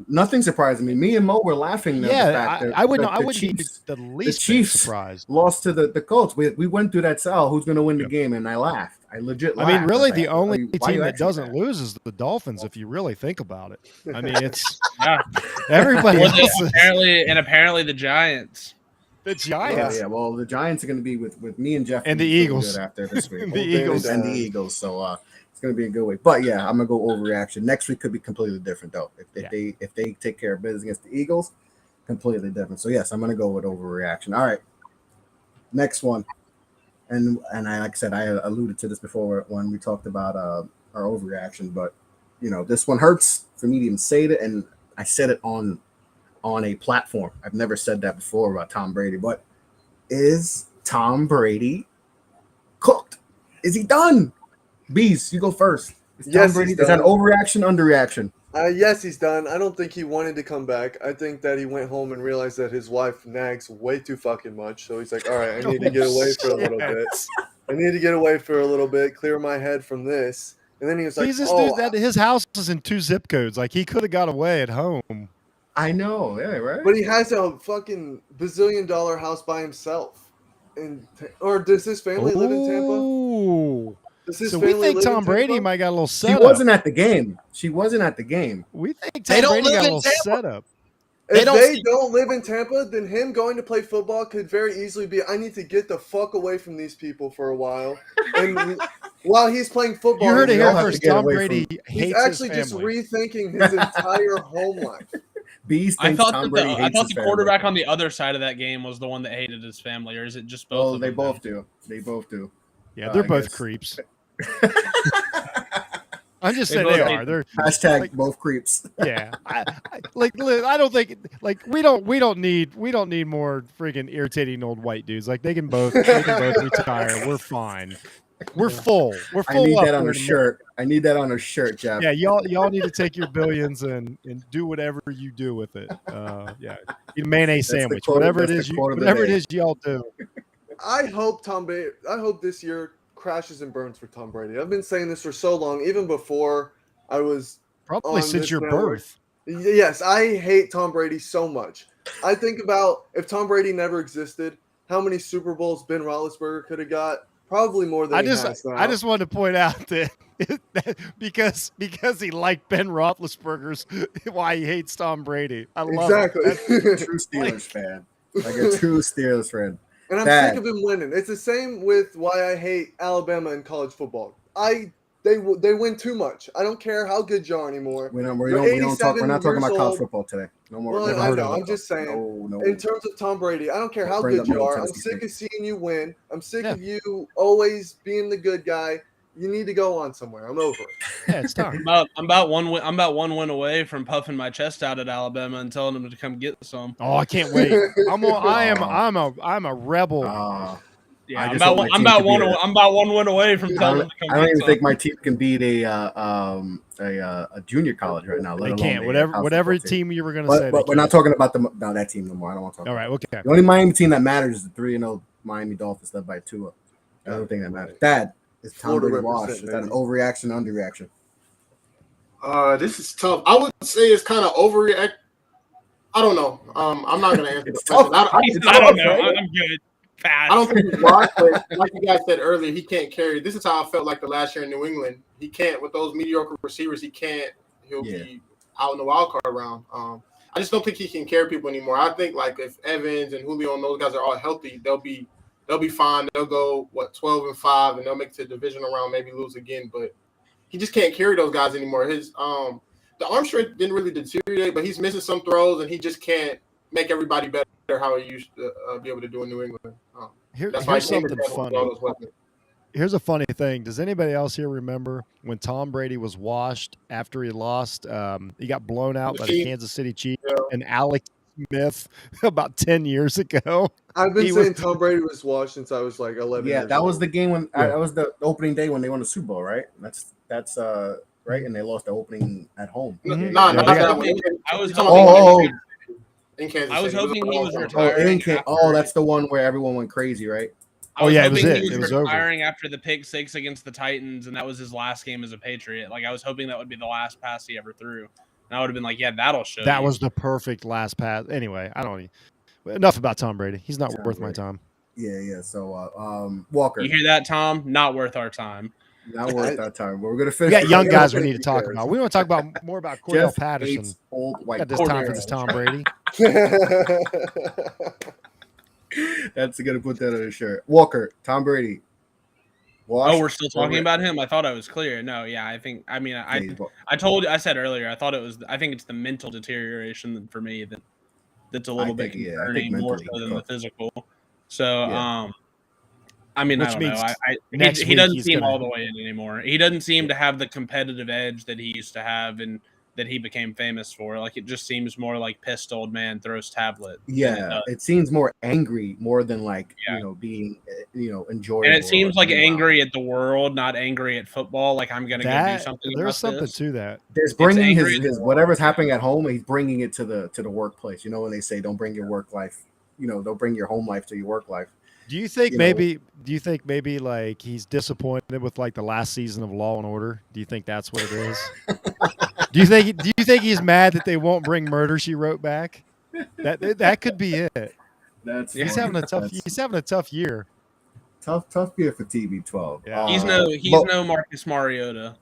nothing surprising me. Me and Mo were laughing. Yeah, at the fact that I wouldn't Chiefs, be the least the Chiefs surprised. Lost to the Colts. We went through that cell. Who's going to win the game? And I laughed. I legit laughed. I mean, really, the like, only why team you that asking doesn't that? lose is the Dolphins. If you really think about it, I mean, it's Yeah. everybody Well, else. apparently the Giants. The Giants. Yeah. Well, the Giants are going to be with me and Jeff And the feeling Eagles. good after this week. The Eagles. And the Eagles. So it's going to be a good week. But yeah, I'm going to go overreaction. Next week could be completely different though. If they take care of business against the Eagles, completely different. So yes, I'm going to go with overreaction. All right. Next one. And I, like I said, I alluded to this before when we talked about our overreaction, but this one hurts for me to even say it, and I said it on a platform. I've never said that before about Tom Brady, but is Tom Brady cooked? Is he done? Bees, you go first. Is Yes, Brady, he's is that done. overreaction, underreaction? Yes, he's done. I don't think he wanted to come back. I think that he went home and realized that his wife nags way too fucking much. So he's like, all right, I need to get away for a little bit. I need to get away for a little bit, clear my head from this. And then he was like, He's this dude that his house is in 2 zip codes. Like he could have got away at home. I know, yeah, right? but he has a fucking bazillion-dollar house by himself. Or does his family live in Tampa? Ooh. Does his So we family think live in Tom Brady Tampa? might got a little She setup. wasn't at the game. She wasn't at the game. We think They Tom don't Brady live got a in little Tampa. setup. If don't they see- don't live in Tampa, then him going to play football could very easily be, I need to get the fuck away from these people for a while. And while he's playing football, You heard it we here all have to first. get Tom away Brady he's hates actually his just family. rethinking his entire home life. Bees I thinks thought Tom that Brady I hates thought his the family. quarterback on the other side of that game was the one that hated his family, or is it just both? Well, of they them? both do. They both do. Yeah, they're I both guess. creeps. I'm just They saying both they hate are. They're Hashtag Like- both creeps. yeah. I don't think like we don't need more freaking irritating old white dudes. Like they can both retire. We're fine. We're full. We're I full. need up that on here a tomorrow. shirt. I need that on a shirt, Jeff. Yeah, y'all need to take your billions and do whatever you do with it. Yeah, eat a mayonnaise That's the sandwich, quote- whatever it that's is the you quote of the whatever it day. is y'all do. I hope this year crashes and burns for Tom Brady. I've been saying this for so long, even before I was Probably on since this your network. birth. Yes, I hate Tom Brady so much. I think about if Tom Brady never existed, how many Super Bowls Ben Roethlisberger could have got. Probably more than I he has now. just wanted to point out that because he liked Ben Roethlisberger's why he hates Tom Brady. I love Exactly. it. True Steelers fan. Like a true Steelers fan. And I'm Bad. sick of him winning. It's the same with why I hate Alabama in college football. They win too much. I don't care how good you are anymore. We don't You're talk. We're not 87 talking about years college old. football today. No more. Well, never I heard know. of I'm just saying. No. In terms of Tom Brady, I don't care how Bring good up you Middle are. I'm Tennessee sick of State. seeing you win. I'm sick Yeah. of you always being the good guy. You need to go on somewhere. I'm over it. Yeah, it's time. I'm about one win away from puffing my chest out at Alabama and telling them to come get some. Oh, I can't wait. I'm a rebel. Yeah, I I'm just about hope one, my I'm team about can one. beat it. I'm about one win away from telling them to come I don't get even some. think my team can beat a junior college right now. They Let can't. alone a college Whatever football team you were going to say. But we're not talking about that team no more. I don't want to talk. All about right. Okay. The only Miami team that matters is the 3-0 Miami Dolphins led by Tua. I don't think that matters. Dad, is Tom Florida Brady washed? represent, Is that an baby. overreaction, underreaction? This is tough. I would say it's kind of overreact. I don't know. I'm not gonna answer the It's question. tough. I don't know. I'm good. Pass. I don't think he's washed, but like you guys said earlier, he can't carry. This is how I felt like the last year in New England. He can't with those mediocre receivers. He can't. He'll be out in the wild card round. I just don't think he can carry people anymore. I think like if Evans and Julio and those guys are all healthy, they'll be fine. They'll go 12-5, and they'll make it to the divisional round, maybe lose again. But he just can't carry those guys anymore. His the arm strength didn't really deteriorate, but he's missing some throws, and he just can't make everybody better how he used to be able to do in New England. That's why Here's something funny. all those weapons. Here's a funny thing. Does anybody else here remember when Tom Brady was washed after he lost? He got blown out by the Kansas City Chiefs and Alex Smith about 10 years ago. I've been saying Tom Brady was washed since I was like 11. Yeah, years that old. was the game when that was the opening day when they won the Super Bowl, right? That's right, and they lost the opening at home. Mhm. Not Yeah, that one. I was hoping in Kansas I was City. hoping he was Oh, retiring. that's the one where everyone went crazy, right? I was it was hoping it. he It was was over. retiring after the pick six against the Titans, and that was his last game as a Patriot. Like I was hoping that would be the last pass he ever threw, and I would have been like, "Yeah, that'll show." That you. was the perfect last pass. Anyway, I don't. Enough about Tom Brady. He's not worth my time. Yeah. So Walker, You hear that, Tom? Not worth our time. not worth that time. But we're gonna finish. We got young guys we need to talk about. We want to talk about more about Cordell Jeff Patterson. hates old white. Got this time for this Tom Brady. That's gonna put that on a shirt. Walker, Tom Brady. Oh, we're still talking about him. I thought I was clear. No, yeah, I think. I mean, I said earlier. I thought it was. I think it's the mental deterioration for me that's a little bit concerning more so than the physical. So, I mean, I don't know. He doesn't seem all the way in anymore. He doesn't seem to have the competitive edge that he used to have and that he became famous for. Like, it just seems more like pissed old man throws tablet. Yeah, it seems more angry more than like being enjoyable. And it seems like angry at the world, not angry at football. Like I'm gonna go do something. There's something to that. There's bringing his whatever's happening at home. He's bringing it to the workplace. You know when they say don't bring your work life. Don't bring your home life to your work life. Do you think maybe like he's disappointed with like the last season of Law and Order? Do you think that's what it is? Do you think he's mad that they won't bring Murder, She Wrote back? That could be it. He's having a tough year. Tough year for TB12. Yeah. He's no Marcus Mariota.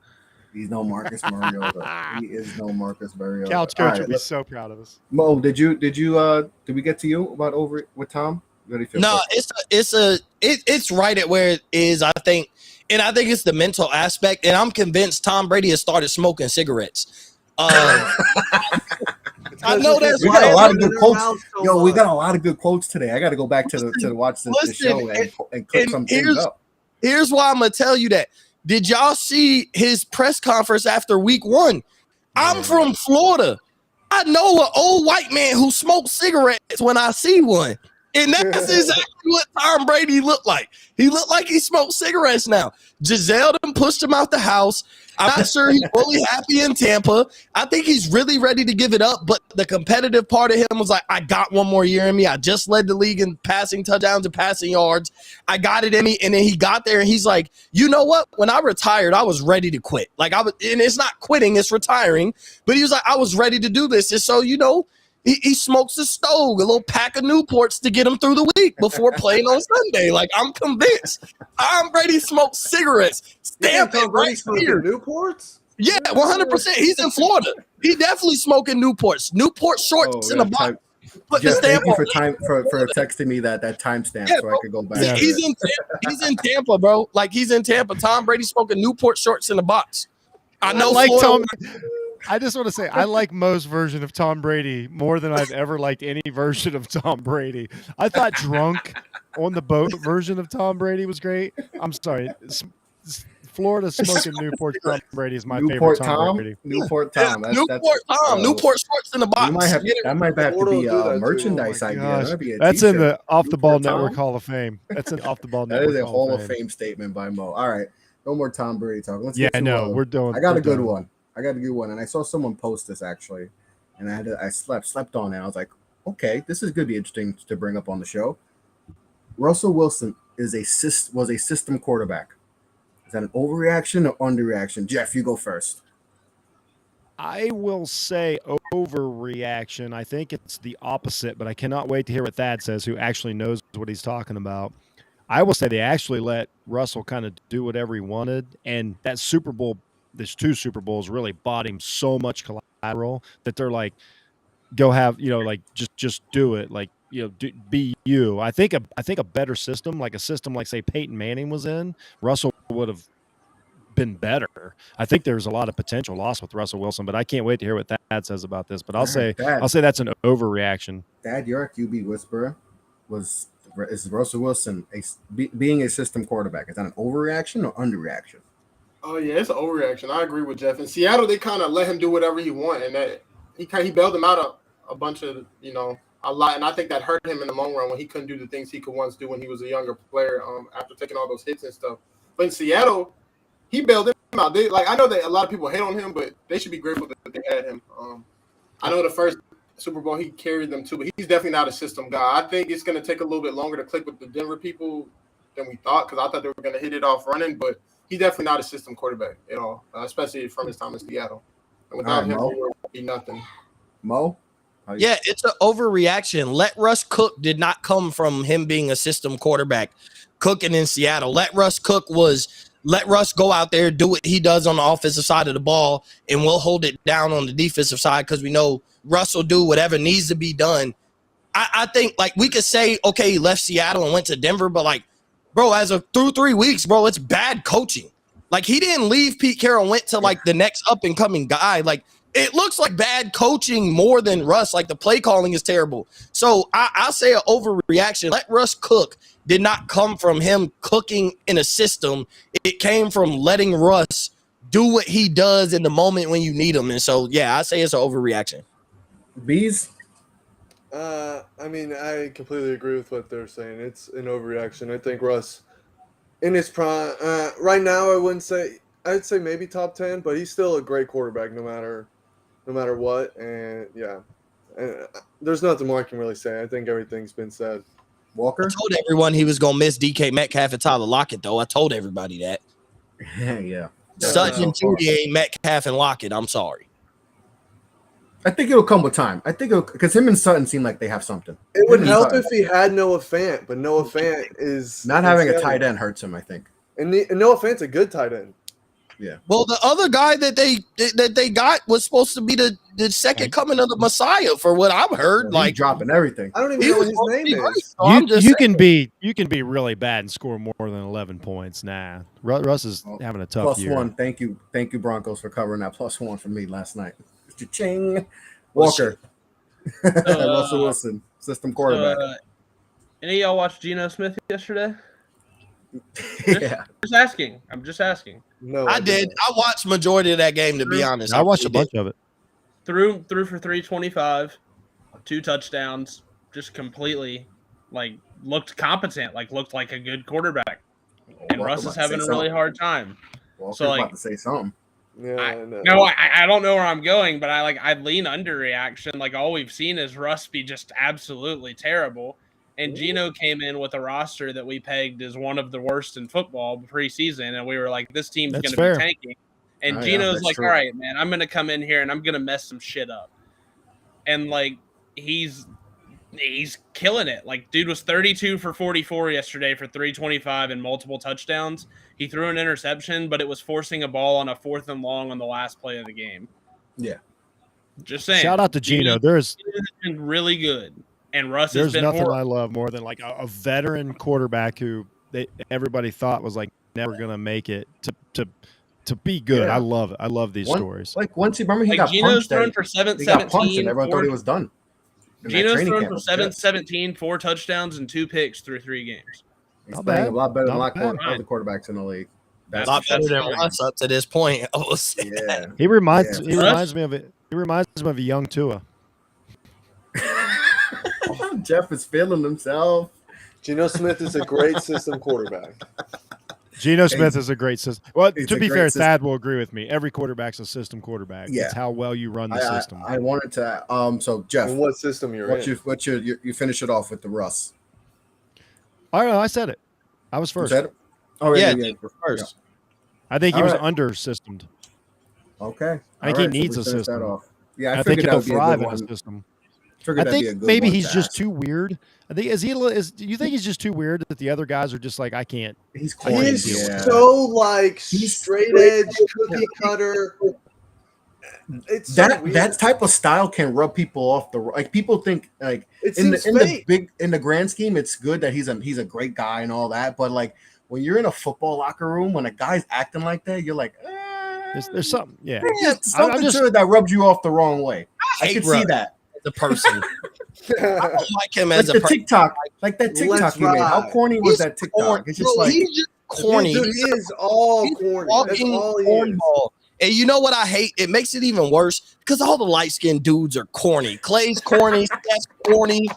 He's no Marcus Mariota. He is no Marcus Mariota. Couch coach would be so proud of us. Mo, did we get to you about over with Tom? No, it's right at where it is, I think. And I think it's the mental aspect. And I'm convinced Tom Brady has started smoking cigarettes. I know that's we got a lot of good quotes. We got a lot of good quotes today. I got to go back to watch the show and cook some things up. Here's why I'm gonna tell you that. Did y'all see his press conference after week 1? I'm from Florida. I know an old white man who smokes cigarettes when I see one. And that's exactly what Tom Brady looked like. He looked like he smoked cigarettes now. Giselle done pushed him out the house. I'm not sure he's fully happy in Tampa. I think he's really ready to give it up, but the competitive part of him was like, I got one more year in me. I just led the league in passing touchdowns and passing yards. I got it in me. And then he got there and he's like, you know what? When I retired, I was ready to quit. And it's not quitting, it's retiring. But he was like, I was ready to do this. And so, he smokes a stove, a little pack of Newports to get him through the week before playing on Sunday. Like, I'm convinced. Tom Brady smokes cigarettes. Stamp it right here. Newports? Yeah, 100%. He's in Florida. He definitely smoking Newports. Newport shorts in the box. Put the stamp thank you for texting me that timestamp so I could go back. Yeah. He's in Tampa, bro. Like, he's in Tampa. Tom Brady smoking Newport shorts in the box. I know, like Florida. I just want to say I like Mo's version of Tom Brady more than I've ever liked any version of Tom Brady. I thought drunk on the boat version of Tom Brady was great. I'm sorry. Florida smoking Newport Tom Brady is my favorite Tom Brady. Newport Tom. Newport shorts in the box. That might have to be a merchandise idea. That's in the Off the Ball Network Hall of Fame. That's an Off the Ball Network. That is a Hall of Fame statement by Mo. All right. No more Tom Brady talk. We're doing. I got a good one. And I saw someone post this actually, and I slept on it. I was like, okay, this is going to be interesting to bring up on the show. Russell Wilson was a system quarterback. Is that an overreaction or underreaction? Jeff, you go first. I will say overreaction. I think it's the opposite, but I cannot wait to hear what Thad says, who actually knows what he's talking about. I will say they actually let Russell kind of do whatever he wanted, and that Super Bowl. There's 2 Super Bowls really bought him so much collateral that they're like, go have, like just do it. Like, be you. I think a better system, like a system like say Peyton Manning was in, Russell would have been better. I think there's a lot of potential loss with Russell Wilson, but I can't wait to hear what Thad says about this. But I'll say that's an overreaction. Dad, you're a QB whisperer. Is Russell Wilson being a system quarterback? Is that an overreaction or underreaction? Oh yeah, it's an overreaction. I agree with Jeff. In Seattle, they kind of let him do whatever he want, and that he bailed him out a bunch of a lot, and I think that hurt him in the long run when he couldn't do the things he could once do when he was a younger player. After taking all those hits and stuff, but in Seattle, he bailed him out. I know that a lot of people hate on him, but they should be grateful that they had him. I know the first Super Bowl he carried them to, but he's definitely not a system guy. I think it's going to take a little bit longer to click with the Denver people than we thought, because I thought they were going to hit it off running, but he's definitely not a system quarterback at all, especially from his time in Seattle. And without him, there would be nothing. Mo? Yeah, it's an overreaction. Let Russ cook did not come from him being a system quarterback cooking in Seattle. Let Russ go out there, do what he does on the offensive side of the ball, and we'll hold it down on the defensive side because we know Russ will do whatever needs to be done. I think, we could say, okay, he left Seattle and went to Denver, but, bro, through 3 weeks, bro, it's bad coaching. He didn't leave Pete Carroll, went to, the next up-and-coming guy. It looks like bad coaching more than Russ. The play calling is terrible. So I'll say an overreaction. Let Russ cook did not come from him cooking in a system. It came from letting Russ do what he does in the moment when you need him. And so, yeah, I say it's an overreaction. Bees? I completely agree with what they're saying. It's an overreaction. I think Russ, in his prime, right now, I'd say maybe top 10, but he's still a great quarterback no matter what. And yeah, there's nothing more I can really say. I think everything's been said. Walker? I told everyone he was going to miss DK Metcalf and Tyler Lockett, though. I told everybody that. Yeah. Sutton and Judy ain't Metcalf and Lockett. I'm sorry. I think it'll come with time. I think because him and Sutton seem like they have something. It would help if he had Noah Fant, but Noah Fant is not having a tight end hurts him, I think. And Noah Fant's a good tight end. Yeah. Well, the other guy that they got was supposed to be the second coming of the Messiah, for what I've heard. He's dropping everything. I don't even know what his name is. You can be really bad and score more than 11 points. Nah, Russ is having a tough year. +1. Thank you, Broncos, for covering that +1 for me last night. Ching. Walker. Russell Wilson, system quarterback. Any of y'all watch Geno Smith yesterday? Yeah. I'm just asking. No, I did. I watched majority of that game, to be honest. I watched a bunch of it. Threw for 325, 2 touchdowns, just completely looked competent, looked like a good quarterback. And Russ is having a really hard time. Walker's about to say something. Yeah, I don't know where I'm going, but I'd lean underreaction. All we've seen is Russ be just absolutely terrible. And Geno came in with a roster that we pegged as one of the worst in football preseason, and we were like, this team's going to be tanking. And Geno's true. all right, man, I'm going to come in here and I'm going to mess some shit up. And he's killing it. Dude was 32 for 44 yesterday for 325 and multiple touchdowns. He threw an interception, but it was forcing a ball on a 4th and long on the last play of the game. Yeah. Just saying. Shout out to Geno. There's been really good. And Russ has been nothing horrible. I love more than a veteran quarterback who everybody thought was never going to make it to be good. Yeah. I love it. I love these stories. Once he got Geno's punched, thrown for 717. Everyone thought he was done. Geno's thrown for 717, 4 touchdowns, and 2 picks through 3 games. He's playing a lot better than a lot of other quarterbacks in the league. A lot better than Russ up to this point. Yeah. He reminds me of it. He reminds me of a young Tua. Jeff is feeling himself. Geno Smith is a great system quarterback. Geno Smith is a great system. Well, He's to a be great fair, system. Thad will agree with me. Every quarterback's a system quarterback. Yeah. It's how well you run the system. I wanted to so Jeff, And what system you're in? you finish it off with the Russ. I said it. I was first. You said it? Oh, Yeah, yeah. first. I think he was All right. under-systemed. Okay. I think he needs a we finished that system. off. Yeah, I think figured that he'll would be a thrive good in a one. system. Figured I that'd be a think good maybe one he's to just ask. too weird. I think do you think he's just too weird that the other guys are just I can't. He's corny. He's Yeah. so straight edge cookie cutter. It's so weird. That type of style can rub people off people think It in seems fake. the grand scheme it's good that he's a great guy and all that, but when you're in a football locker room, when a guy's acting like that, you're like, There's something. Yeah. there's something to it that rubs you off the wrong way. I can see that. The person. I don't like him as Like a the TikTok, like that TikTok Let's you made. How ride. corny was that TikTok? It's just like he's just corny. Dude, he is all He's corny. That's walking all he is. cornball. And you know what I hate? It makes it even worse because all the light-skinned dudes are corny. Clay's corny, Steph's corny,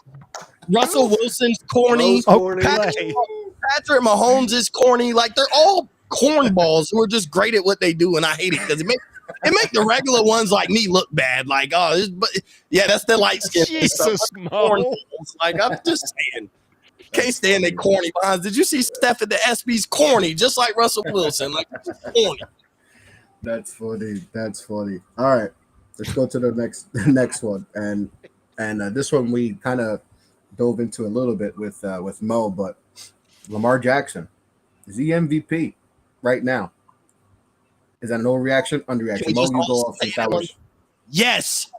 Russell Wilson's corny, Rose corny. Patrick Mahomes is corny. Like they're all cornballs who are just great at what they do, and I hate it because it makes the regular ones like me look bad. Like, that's the light skin. Jesus, Mo. Like I'm just saying. Can't stand they corny bonds. Did you see Steph at the SB's corny, just like Russell Wilson? Like corny. That's funny. That's funny. All right, let's go to the next one, and this one we kind of dove into a little bit with Mo, but Lamar Jackson, is he MVP right now? Is that an overreaction? Underreaction? Mo, you go off since that was. Yes.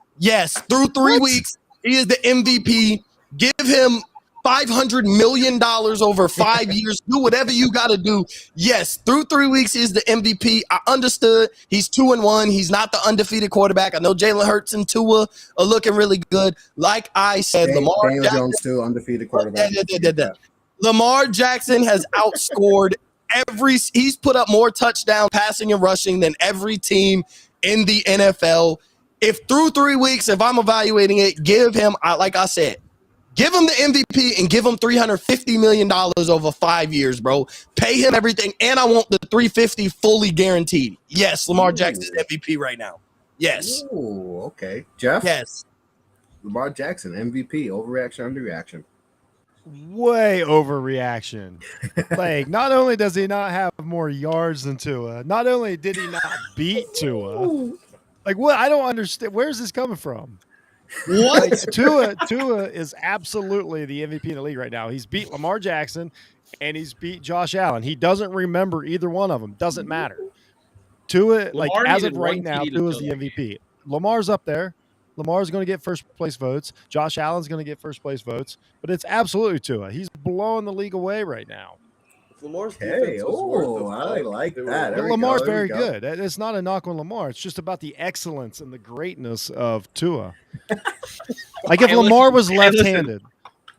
Through 3 weeks, he is the MVP. Give him $500 million over 5 years. Do whatever you got to do. Yes, through 3 weeks, he's the MVP. I understood. He's 2-1. He's not the undefeated quarterback. I know Jalen Hurts and Tua are looking really good. Like I said, Lamar Daniel Jackson, Jones too, undefeated quarterback. Lamar Jackson has outscored he's put up more touchdown passing and rushing than every team in the NFL. If through 3 weeks, if I'm evaluating it, give him the MVP and give him $350 million over 5 years, bro. Pay him everything, and I want the $350 fully guaranteed. Yes, Lamar Jackson's MVP right now. Yes. Oh, okay. Jeff? Yes. Lamar Jackson, MVP, overreaction, underreaction. Way overreaction. Like, not only does he not have more yards than Tua, not only did he not beat Tua, like what? I don't understand. Where's this coming from? What? Like, Tua is absolutely the MVP in the league right now. He's beat Lamar Jackson and he's beat Josh Allen. He doesn't remember either one of them. Doesn't matter. Tua, like Lamar as of needed right one now, TD to Tua's kill the that MVP. Lamar's up there. Lamar's going to get first place votes. Josh Allen's going to get first place votes. But it's absolutely Tua. He's blowing the league away right now. If Lamar's Hey, defense was worth the I fight, like they that. were- There we Lamar's go, there we very go. good. It's not a knock on Lamar. It's just about the excellence and the greatness of Tua. Like if Hey, Lamar listen, was hey, left-handed,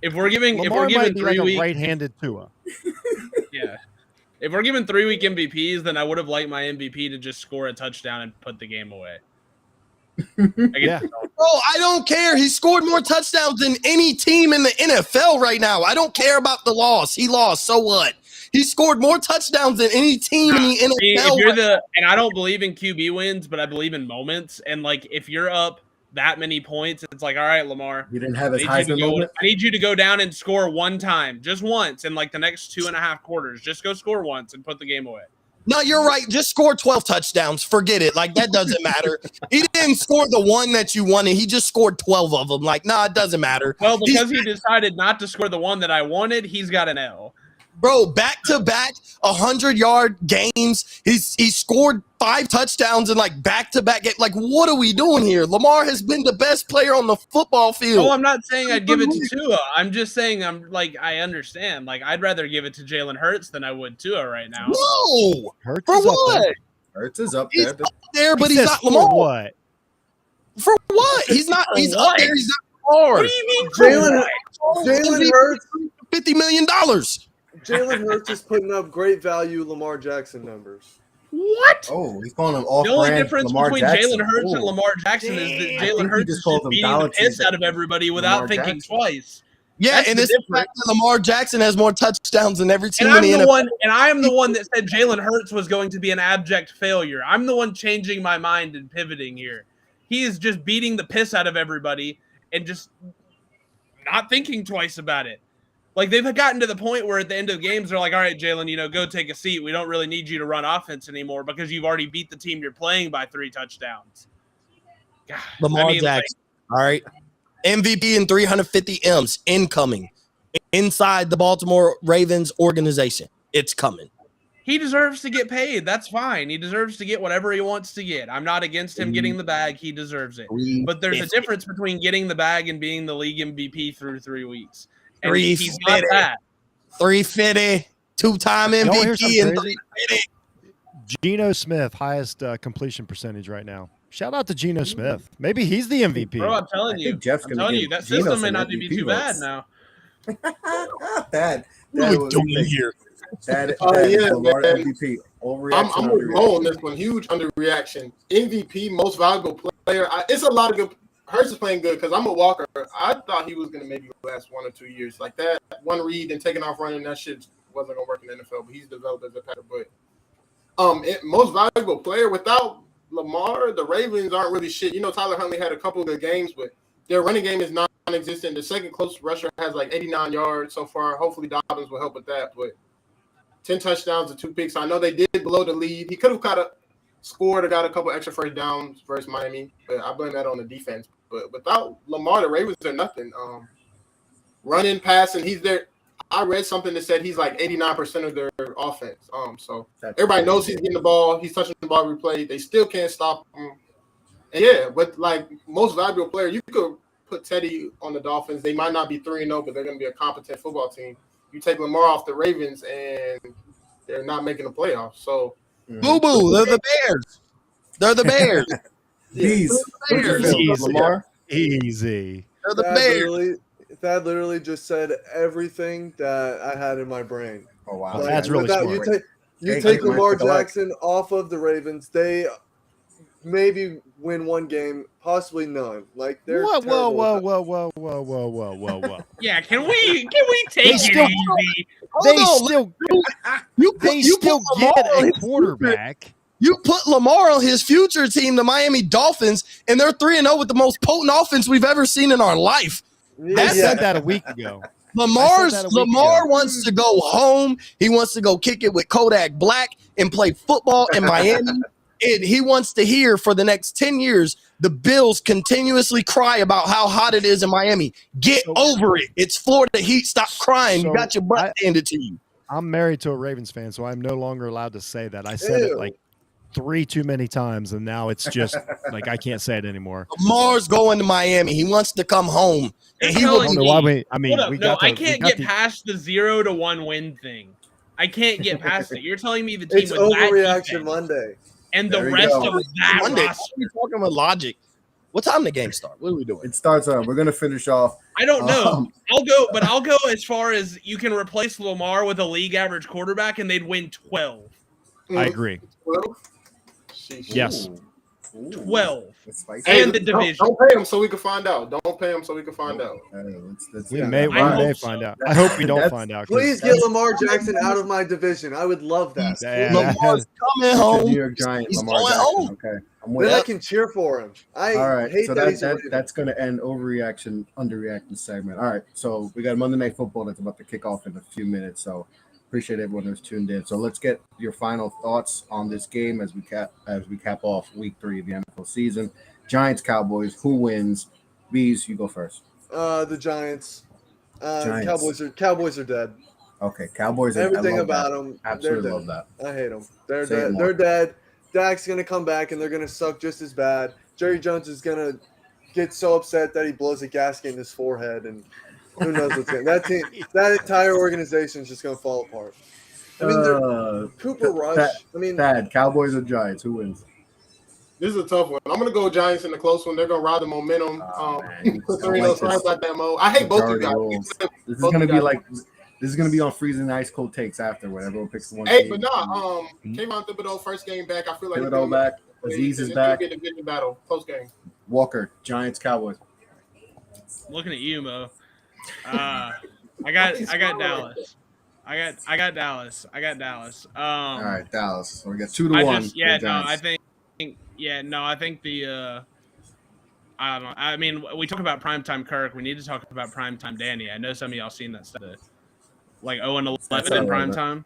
If we're giving Lamar might be 3 like weeks, a right-handed Tua. yeah. If we're giving 3 week MVPs, then I would have liked my MVP to just score a touchdown and put the game away. Yeah. Bro, I don't care. He scored more touchdowns than any team in the NFL right now. I don't care about the loss. He lost. So what? He scored more touchdowns than any team in the NFL. If you're and I don't believe in QB wins, but I believe in moments. And like, if you're up that many points, it's like, all right, Lamar, You didn't have his I Heisman moment? need you to go down and score one time, just once, in like the next 2.5 quarters. Just go score once and put the game away. No, you're right. Just score 12 touchdowns. Forget it. Like, that doesn't matter. He didn't score the one that you wanted. He just scored 12 of them. Like, nah, it doesn't matter. Well, because he decided not to score the one that I wanted, he's got an L. Bro, back-to-back 100-yard games. He scored 5 touchdowns in, like, back-to-back games. Like, what are we doing here? Lamar has been the best player on the football field. Oh, I'm not saying I'd give it to Tua. I'm just saying I understand. Like, I'd rather give it to Jalen Hurts than I would Tua right now. No! Hurts For is up what? there. Hurts is up He's there. up there, but He he's says not for Lamar. what? For what? He's not. He's up there. He's not Lamar. What do you mean? Jalen Hurts. $50 million. Jalen Hurts is putting up great value Lamar Jackson numbers. What? Oh, he's calling him off. The only difference Lamar between Jackson. Jalen Hurts and Oh. Lamar Jackson is that I think Jalen he Hurts just is called just him beating the Galaxies piss out of everybody without Lamar thinking Jackson. twice. Yeah, That's and the it's the difference. fact that Lamar Jackson has more touchdowns than every team And I'm in the the NFL. one, and I am the one that said Jalen Hurts was going to be an abject failure. I'm the one changing my mind and pivoting here. He is just beating the piss out of everybody and just not thinking twice about it. Like, they've gotten to the point where at the end of games, they're like, all right, Jalen, go take a seat. We don't really need you to run offense anymore because you've already beat the team you're playing by 3 touchdowns. God, Lamar Jackson. All right. MVP and 350 M's incoming inside the Baltimore Ravens organization. It's coming. he deserves to get paid. That's fine. He deserves to get whatever he wants to get. I'm not against him getting the bag. He deserves it. But there's a difference between getting the bag and being the league MVP through 3 weeks. And he's not that. 350, 2-time You know, here's MVP. something And crazy. Geno Smith, highest completion percentage right now. Shout out to Geno Smith. Maybe he's the MVP. Bro, I'm telling I you, think Jeff's I'm gonna telling give you, that Geno system may some not be MVP too bad votes. now. Dad, what are we was doing big. here? Dad, Yeah, Lamar man. MVP. I'm Overreaction. with Mo on this one. Huge underreaction. MVP, most valuable player. It's a lot of good. Hurts is playing good because I'm a Walker. I thought he was going to maybe last 1 or 2 years. Like that one read and taking off running, that shit wasn't going to work in the NFL, but he's developed as a passer. But most valuable player without Lamar, the Ravens aren't really shit. You know, Tyler Huntley had a couple of good games, but their running game is non-existent. The second closest rusher has like 89 yards so far. Hopefully Dobbins will help with that, but 10 touchdowns and 2 picks. I know they did blow the lead. He could have scored or got a couple extra first downs versus Miami, but I blame that on the defense. But without Lamar, the Ravens are nothing. Running, passing, he's there. I read something that said he's like 89% of their offense. So everybody knows he's getting the ball. He's touching the ball every play. They still can't stop him. And yeah, but like most valuable player, you could put Teddy on the Dolphins. They might not be 3-0, but they're going to be a competent football team. You take Lamar off the Ravens, and they're not making the playoffs. So, Boo-boo, they're the Bears. They're the Bears. Bees. Bears. Lamar. Easy. They're the Bears. That literally just said everything that I had in my brain. Oh wow, Like, that's really smart. You take Lamar Jackson off of the Ravens, they maybe win 1 game, possibly none. Like they're Whoa. Yeah, can we take They it still- easy? They still get a quarterback. You put Lamar on his future team, the Miami Dolphins, and they're 3-0 with the most potent offense we've ever seen in our life. I said that a week ago. Lamar that a week wants to go home. He wants to go kick it with Kodak Black and play football in Miami. And he wants to hear for the next 10 years the Bills continuously cry about how hot it is in Miami. Get over it. It's Florida Heat. Stop crying. You got your butt handed to you. I'm married to a Ravens fan, so I'm no longer allowed to say that. I said it like 3 too many times, and now it's just like I can't say it anymore. Lamar's going to Miami. He wants to come home. And he I would don't know why we. I mean, Hold up, we no, got. I can't get past the 0-1 win thing. I can't get past it. You're telling me the team It's with that Overreaction defense Monday. and the There we rest go. of that Monday. roster. We're talking with logic. What time the game start? What are we doing? It starts up. We're gonna finish off. I don't know. Um, I'll go as far as you can replace Lamar with a league average quarterback and they'd win 12. I agree. Yes. Ooh. 12. That's spicy. And the division. Don't pay him so we can find out. Don't pay him so we can find out. We may hope find so. out. I hope we don't That's- find out. 'cause Please get Lamar Jackson out of my division. I would love that. Lamar's coming The home. New York Giants. He's Lamar going Jackson. home. Okay, I'm with Then I that. can cheer for him. I All right, hate so that he's a Raven. that's going to end overreaction, underreaction segment. All right, so we got Monday Night Football that's about to kick off in a few minutes. So appreciate everyone who's tuned in. So let's get your final thoughts on this game as we cap off Week 3 of the NFL season. Giants, Cowboys. Who wins? Bees, you go first. The Giants. Giants. Cowboys are dead. Okay, Cowboys. Everything I love about that. them. Absolutely they're love dead. that. I hate them. They're Say it dead. more. They're dead. Dak's gonna come back and they're gonna suck just as bad. Jerry Jones is gonna get so upset that he blows a gasket in his forehead, and who knows what's going. That entire organization is just gonna fall apart. I mean, Cooper Rush. I mean, Thad, Cowboys or Giants? Who wins? This is a tough one. I'm gonna go Giants in the close one. They're gonna ride the momentum. Man, Put I 3 like sides this. like that, Mo. I hate both you Majority guys. rules. This is Both gonna you be guys. like this is gonna be on freezing ice cold takes after when everyone picks the one. Hey, team. but nah. Came out Thibodeau first game back. I feel like Thibodeau back. Aziz is back. It's gonna be a division battle. Close game. Walker, Giants, Cowboys. Looking at you, Mo. I got Dallas. I got Dallas. All right, Dallas. So we got 2-1. I think the I don't know. I mean, we talk about primetime Kirk. We need to talk about primetime Danny. I know some of y'all seen that stuff. Like 0-11 in primetime.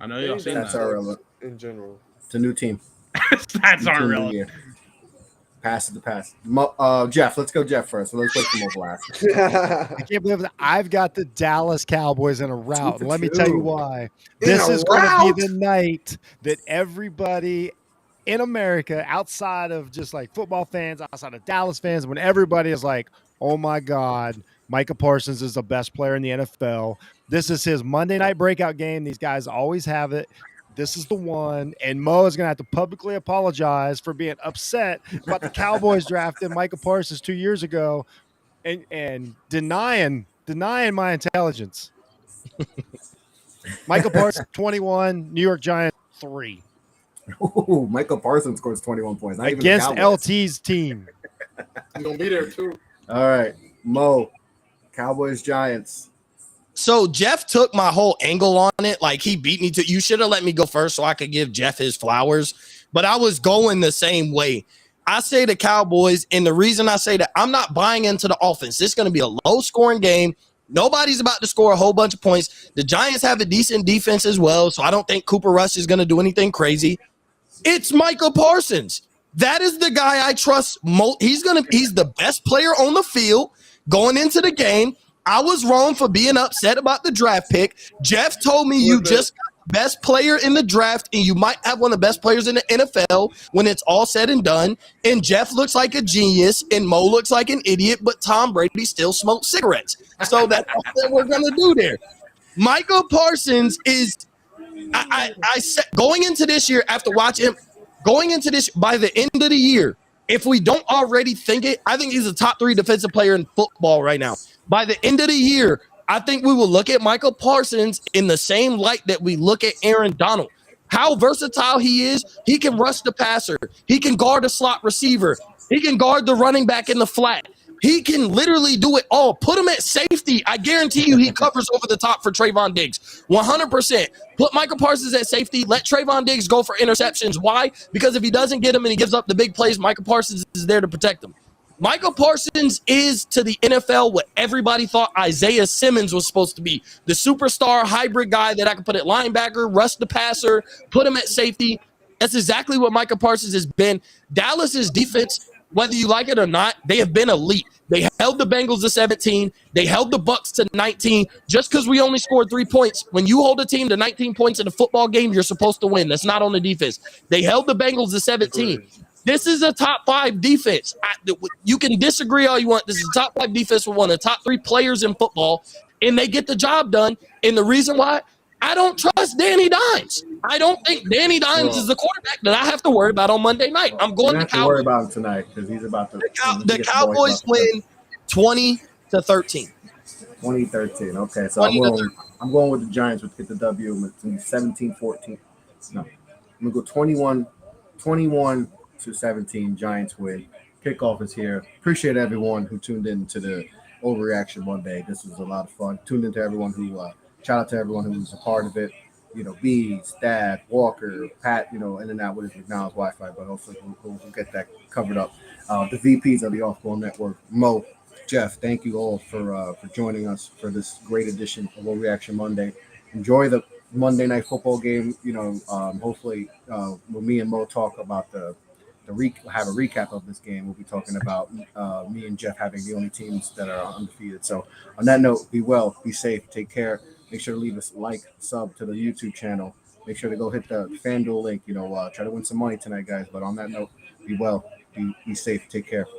I know y'all seen That's that. irrelevant. in general. It's a new team. That's New aren't team, new relevant. year. Pass is the pass. Jeff, let's go Jeff first. So let's wait for Mo last. I can't believe that I've got the Dallas Cowboys in a route. And let me 2-2. tell you why. In This a is going to rout? be the night that everybody in America, outside of just like football fans, outside of Dallas fans, when everybody is like, oh my God, Micah Parsons is the best player in the NFL. This is his Monday night breakout game. These guys always have it. This is the one, and Mo is going to have to publicly apologize for being upset about the Cowboys drafting Micah Parsons 2 years ago and denying my intelligence. Micah Parsons 21, New York Giants 3 Ooh, Michael Parsons scores 21 points. Not even the against Cowboys. LT's team. He's gonna be there too. All right, Mo, Cowboys Giants. So Jeff took my whole angle on it. Like he beat me to. You should have let me go first so I could give Jeff his flowers. But I was going the same way. I say the Cowboys, and the reason I say that, I'm not buying into the offense. This is going to be a low-scoring game. Nobody's about to score a whole bunch of points. The Giants have a decent defense as well, so I don't think Cooper Rush is going to do anything crazy. It's Micah Parsons. That is the guy I trust. He's the best player on the field going into the game. I was wrong for being upset about the draft pick. Jeff told me you just got the best player in the draft, and you might have one of the best players in the NFL when it's all said and done. And Jeff looks like a genius, and Mo looks like an idiot, but Tom Brady still smokes cigarettes. So that's all that we're going to do there. Michael Parsons is I said going into this year after watching him, going into this by the end of the year, if we don't already think it, I think he's a top 3 defensive player in football right now. By the end of the year, I think we will look at Michael Parsons in the same light that we look at Aaron Donald. How versatile he is. He can rush the passer. He can guard a slot receiver. He can guard the running back in the flat. He can literally do it all. Put him at safety. I guarantee you he covers over the top for Trayvon Diggs. 100%. Put Michael Parsons at safety. Let Trayvon Diggs go for interceptions. Why? Because if he doesn't get him and he gives up the big plays, Michael Parsons is there to protect him. Michael Parsons is to the NFL what everybody thought Isaiah Simmons was supposed to be. The superstar hybrid guy that I could put at linebacker, rush the passer, put him at safety. That's exactly what Michael Parsons has been. Dallas's defense, whether you like it or not, they have been elite. They held the Bengals to 17. They held the Bucs to 19. Just because we only scored 3 points, when you hold a team to 19 points in a football game, you're supposed to win. That's not on the defense. They held the Bengals to 17. This is a top 5 defense. You can disagree all you want. This is a top 5 defense with one of the top 3 players in football, and they get the job done. And the reason why, I don't trust Danny Dimes. I don't think Danny Dimes is the quarterback that I have to worry about on Monday night. I'm going to Cowboys. Worry about him tonight because he's about to. The Cowboys win 20-13. 20-13. Okay, so I'm going with the Giants to get the W. With 17-14. No, I'm gonna go 21-17. Giants win. Kickoff is here. Appreciate everyone who tuned in to the Overreaction Monday. This was a lot of fun. Tuned in to everyone who. Shout out to everyone who was a part of it. You know, B, Stab, Walker, Pat, you know, in and out with his McDonald's Wi-Fi, but hopefully we'll get that covered up. The VPs of the Off-Ball Network, Mo, Jeff, thank you all for joining us for this great edition of Overreaction Monday. Enjoy the Monday Night Football game. You know, hopefully when me and Mo talk about have a recap of this game, we'll be talking about me and Jeff having the only teams that are undefeated. So on that note, be well, be safe, take care. Make sure to leave us a like, sub to the YouTube channel. Make sure to go hit the FanDuel link. You know, try to win some money tonight, guys. But on that note, be well, be safe, take care.